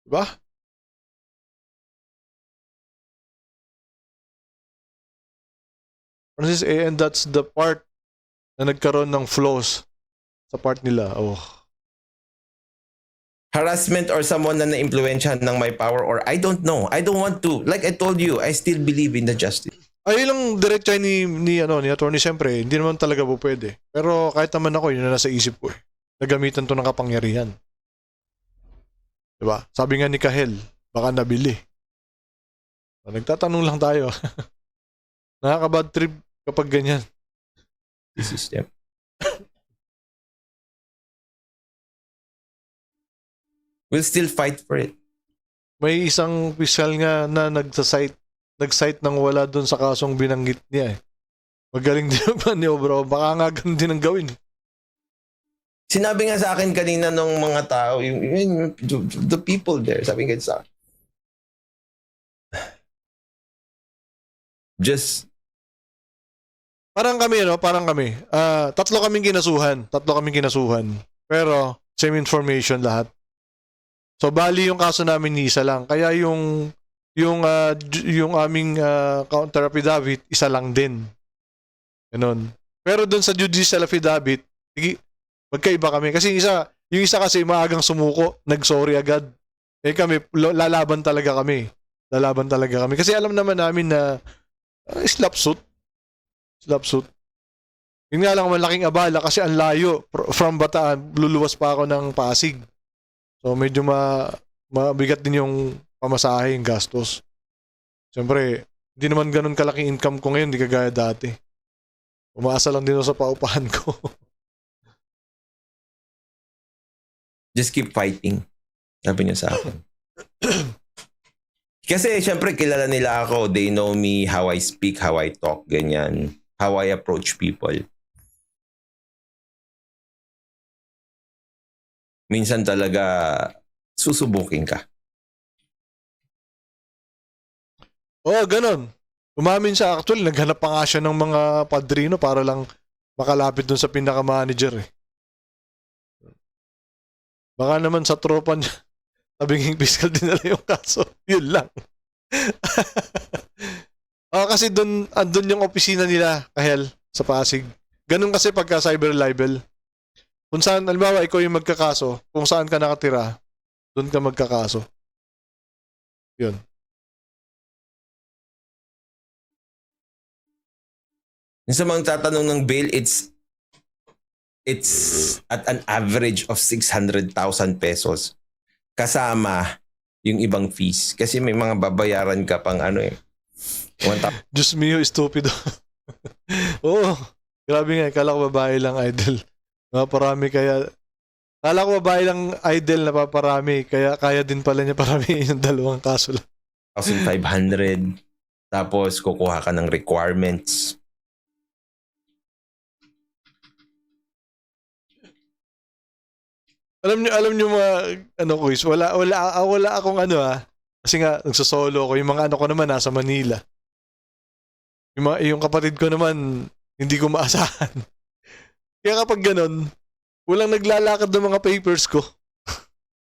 Diba? Francis, and that's the part na nagkaroon ng flaws sa part nila. Harassment or someone na na-impluensyahan ng my power or I don't know. I don't want to. Like I told you, I still believe in the justice. Ayun lang diretsa ni attorney, siyempre, hindi naman talaga po pwede. Pero kahit naman ako, yun na nasa isip ko eh. Nagamitan to ng kapangyarihan. Diba? Sabi nga ni Kahel, baka nabili. Nagtatanong lang tayo. Nakaka-bad trip kapag ganyan. This is them. We'll still fight for it. May isang piskal nga na nag-cite ng wala doon sa kasong binanggit niya eh. Magaling din ang maniobra. Baka nga ganun din ang gawin. Sinabi nga sa akin kanina ng mga tao, the people there, sabi nga sa akin, just Parang kami, no? Parang kami. Tatlo kaming kinasuhan. Pero, same information lahat. So, bali yung kaso namin ni isa lang. Kaya yung aming counter affidavit, isa lang din. Ganun. Pero doon sa judicial affidavit, magkaiba kami. Kasi yung isa kasi maagang sumuko, nag-sorry agad. Eh kami, lalaban talaga kami. Kasi alam naman namin na slap suit. Yun nga lang malaking abala kasi ang layo. From Bataan, luluwas pa ako ng Pasig. So medyo mabigat din yung pamasahe, yung gastos. Siyempre, hindi naman ganun kalaking income ko ngayon, hindi kagaya dati. Umaasa lang din ako sa paupahan ko. just keep fighting. Sabi niya sa akin. Kasi syempre kilala nila ako. They know me, how I speak, how I talk, ganyan. How I approach people. Minsan talaga susubukin ka. Oo, ganun. Umamin siya. Actually, naghanap pa nga siya ng mga padrino para lang makalapit dun sa pinaka-manager eh. Baka naman sa tropa niya, tabing fiscal dinala yung kaso. Yun lang. Kasi andun yung opisina nila, Kahel, sa Pasig. Ganun kasi pagka cyber libel. Kung saan, halimbawa, ikaw yung magkakaso, kung saan ka nakatira, doon ka magkakaso. Yun. Sa mga tatanong ng bail, it's at an average of 600,000 pesos. Kasama yung ibang fees. Kasi may mga babayaran ka pang 1,000. Diyos mio, stupido. Oo. Grabe nga, kala ko babae lang idol. Napaparami kaya. Kala ko babae lang idol na paparami. Kaya din pala niya paramihin yung dalawang kaso lang. 1,500. Tapos kukuha ka ng requirements. Alam niyo mga quiz, wala akong kasi nga nagsosolo ko, yung mga ko naman nasa Manila. Yung kapatid ko naman hindi ko maasahan. Kaya kapag ganun, walang naglalakad ng mga papers ko.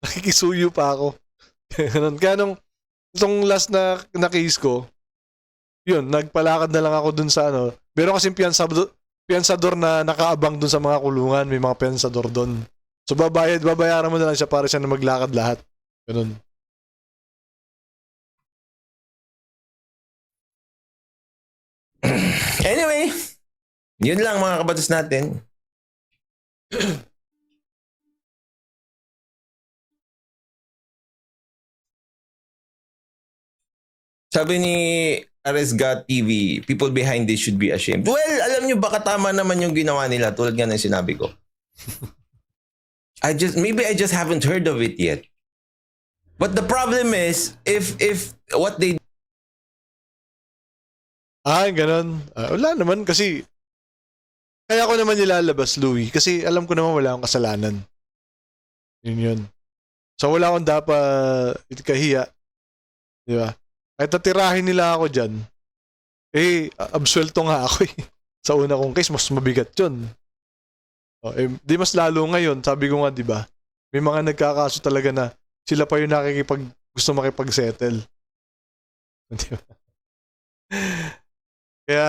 Nakikisuyo pa ako. Ganun. Kaya itong last na case ko, yun, nagpalakad na lang ako dun sa meron kasing piyansador na nakaabang dun sa mga kulungan, may mga piyansador dun. So babayaran mo na lang siya para siya na maglakad lahat. Ganun. Anyway, yun lang mga kabatas natin. Sabi ni Aresga TV, people behind this should be ashamed. Well, alam nyo baka tama naman yung ginawa nila tulad nga ng sinabi ko. Maybe I just haven't heard of it yet. But the problem is, if what they ganun. Wala naman kasi kaya ko naman nilalabas, Louie, kasi alam ko naman wala akong kasalanan. Yun. So wala akong dapat ikahiya. Di ba? Kahit natirahin nila ako dyan, absuelto nga ako eh. Sa una kong case, mas mabigat yun. Di mas lalo ngayon, sabi ko nga, di ba? May mga nagkakaso talaga na sila pa yung gusto makipag-settle. Di ba? Kaya,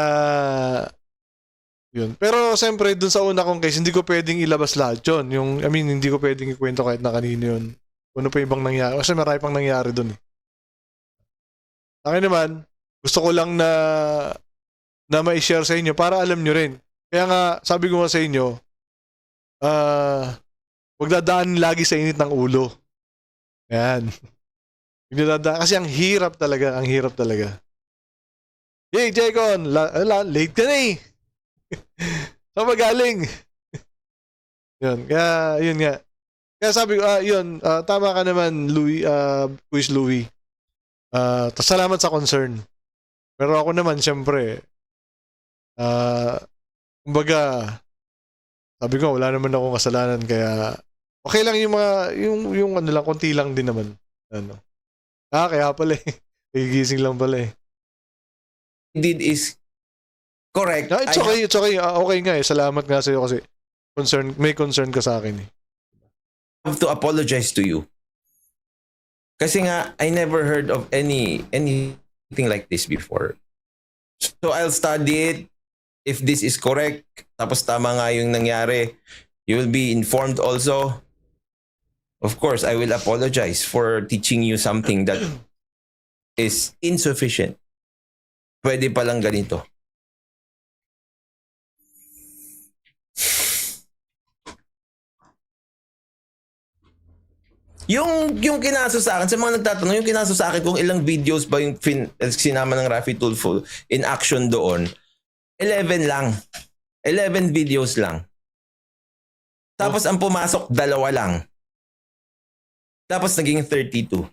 yun. Pero, siyempre, dun sa una kong case, hindi ko pwedeng ilabas lahat yun. Hindi ko pwedeng ikwento kahit na kanino yun. Ano pa ibang nangyari. Kasi marami pang nangyari dun eh. Akin naman, gusto ko lang na ma-share sa inyo para alam nyo rin. Kaya nga, sabi ko nga sa inyo, huwag dadaan lagi sa init ng ulo. Yan. Kasi ang hirap talaga. Yay, Jaycon! Late ka na eh! Saan magaling? Yun, kaya, yun nga. Kaya sabi ko, tama ka naman, Louie, Quiz Louie. Salamat sa concern. Pero ako naman, syempre, kumbaga, sabi ko, wala naman akong kasalanan, kaya okay lang yung mga, yung lang, konti lang din naman. Kaya pala eh. Gigising lang pala eh. did is correct. It's I okay, it's okay. Okay nga eh. Salamat nga sa'yo kasi may concern ka sa akin eh. have to apologize to you. Kasi nga, I never heard of anything like this before. So I'll study it. If this is correct, tapos tama nga yung nangyari, you will be informed also. Of course, I will apologize for teaching you something that is insufficient. Pwede palang ganito. Yung kinaso sa akin, sa mga nagtatanong, yung kinaso sa akin kung ilang videos ba yung sinama ng Rafi Tulfo in action doon, 11 lang. 11 videos lang. Tapos ang pumasok, 2 lang. Tapos naging 32.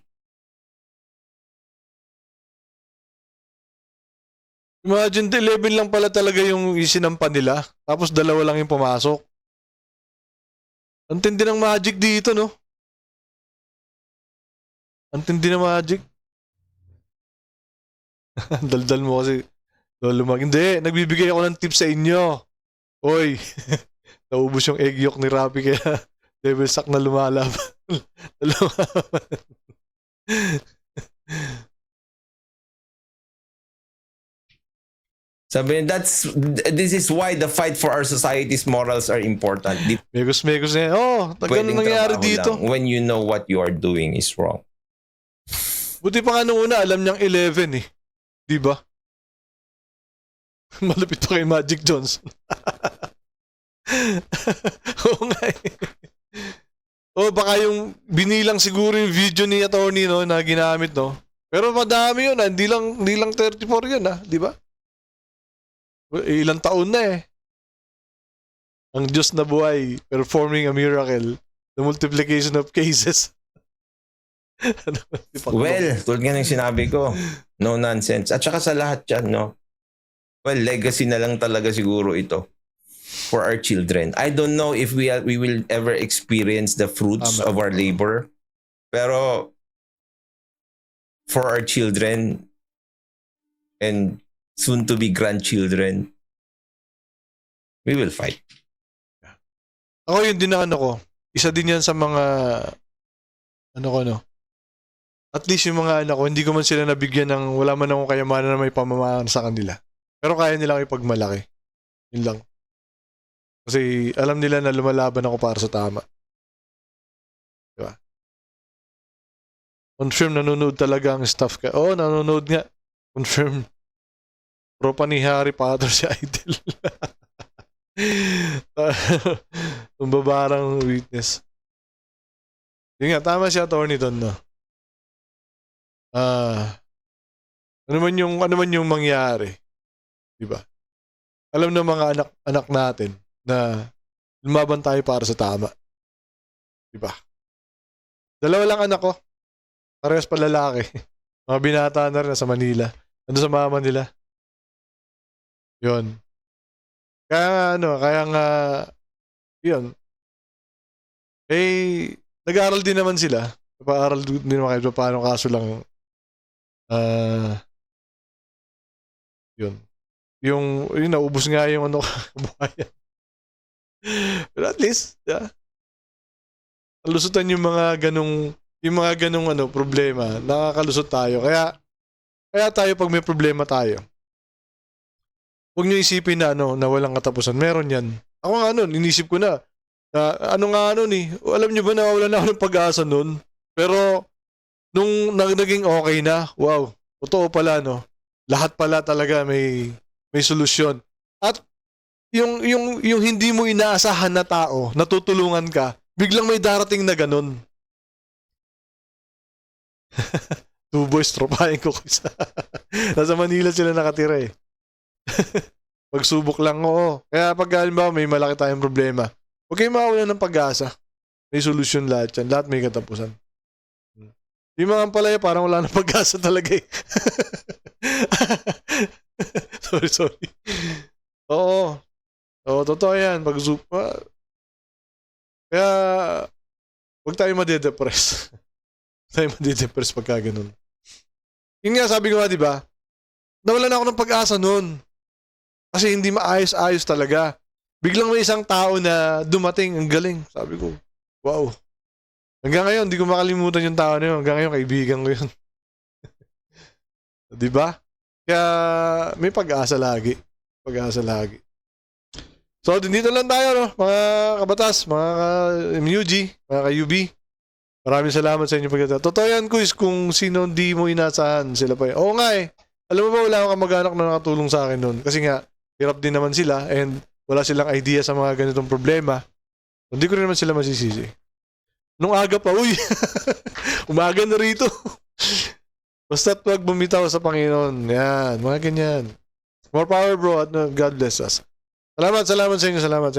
Imagine, 11 lang pala talaga yung isinampa nila. Tapos 2 lang yung pumasok. Ang tindi ng magic dito, no? Ang tindi ng magic. Daldal mo kasi. Lolo Mag. Hindi, nagbibigay ako ng tips sa inyo. Oy, naubos yung egg yolk ni Rapi kaya devil sack na lumalaban. Sabi niya, this is why the fight for our society's morals are important. Di Megos na yan. Oh, ganun pwedeng nangyari trabaho dito. lang when you know what you are doing is wrong. Buti pa nga nung una, alam niyang 11 eh. Di ba? Malapit pa kay Magic Johnson. Oo nga eh. O baka yung binilang siguro yung video ni attorney no, na ginamit no. Pero madami yun ah. Hindi lang 34 yun ah. Di ba? Ilang taon na eh. Ang Diyos na buhay, performing a miracle. The multiplication of cases. Well, tulad nga ng sinabi ko, no nonsense. At saka sa lahat yan, no? Well, legacy na lang talaga siguro ito for our children. I don't know if we will ever experience the fruits of our labor. Pero for our children and soon to be grandchildren, we will fight. Ako yun din na ano ko. Isa din yan sa mga ano ko no. At least yung mga anak ko, hindi ko man sila nabigyan ng wala man akong kayamanan na may pamamaan sa kanila. Pero kaya nila ako ipagmalaki. Yun lang. Kasi alam nila na lumalaban ako para sa tama. Diba? Confirm, nanonood talaga ang staff ka. Oo, nanonood nga. Confirm. Tropa ni Harry Potter si Idol. Tumbabarang witness. Yun nga, tama si attorney doon, no? Ano man yung mangyari. Diba? Alam ng mga anak natin na lumaban tayo para sa tama. Diba? 2 lang anak ko. Parehas pa lalaki. Mga binata na rin sa Manila. Nandun sa mama nila. Yun. Kaya nga, yun. Eh, nag-aaral din naman sila. Nag-aaral din naman kayo paano, kaso lang, yun. Yung naubos nga yung kabuhayan. Pero at least, yeah. Kalusutan yung mga ganong problema. Nakakalusot tayo. Kaya tayo pag may problema tayo, huwag nyo isipin na na walang katapusan. Meron yan. Ako nga inisip ko na alam nyo ba na wala na ako ng pag-asa nun? Pero, nung naging okay na, wow, totoo pala, no? Lahat pala talaga may solusyon. At, yung hindi mo inaasahan na tao, natutulungan ka, biglang may darating na ganun. 2 boys, tropahin ko isa. Nasa Manila sila nakatira eh. Pagsubok lang, oo. Kaya pag halimbawa may malaki tayong problema, huwag kayong mawalan ng pag-asa. May solusyon lahat yan. Lahat may katapusan. Yung mga palaya parang wala ng pag-asa talaga eh. sorry. Oo, totoo yan. Kaya, huwag tayo madidepress. Huwag tayo madidepress pagka ganun. Yun nga, sabi ko nga, di ba? nawalan ako ng pag-asa noon. Kasi hindi maayos-ayos talaga. Biglang may isang tao na dumating, ang galing. Sabi ko, wow. Hanggang ngayon, hindi ko makalimutan yung tao na yun. Hanggang ngayon, kaibigan ko yun. Diba? Kaya may pag-asa lagi. Pag-asa lagi. So, dito lang tayo, no? Mga kabatas, mga MUG, mga ka-UB. Maraming salamat sa inyo pagkata. Totoo yan, quiz, kung sino hindi mo inasahan, sila pa yun. Oo nga eh. Alam mo ba, wala akong kamag-anak na nakatulong sa akin noon. Kasi nga, hirap din naman sila and wala silang idea sa mga ganitong problema. Hindi ko rin naman sila masisisi. Nung aga pa, uy! Umaga na rito. Basta't wag bumitaw sa Panginoon. Yan, mga ganyan. More power, bro, at God bless us. Salamat sa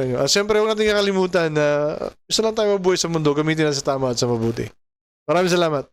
inyo. At syempre, huwag natin kakalimutan na isa lang tayo mabuhay sa mundo, gamitin na sa tama at sa mabuti. Maraming salamat.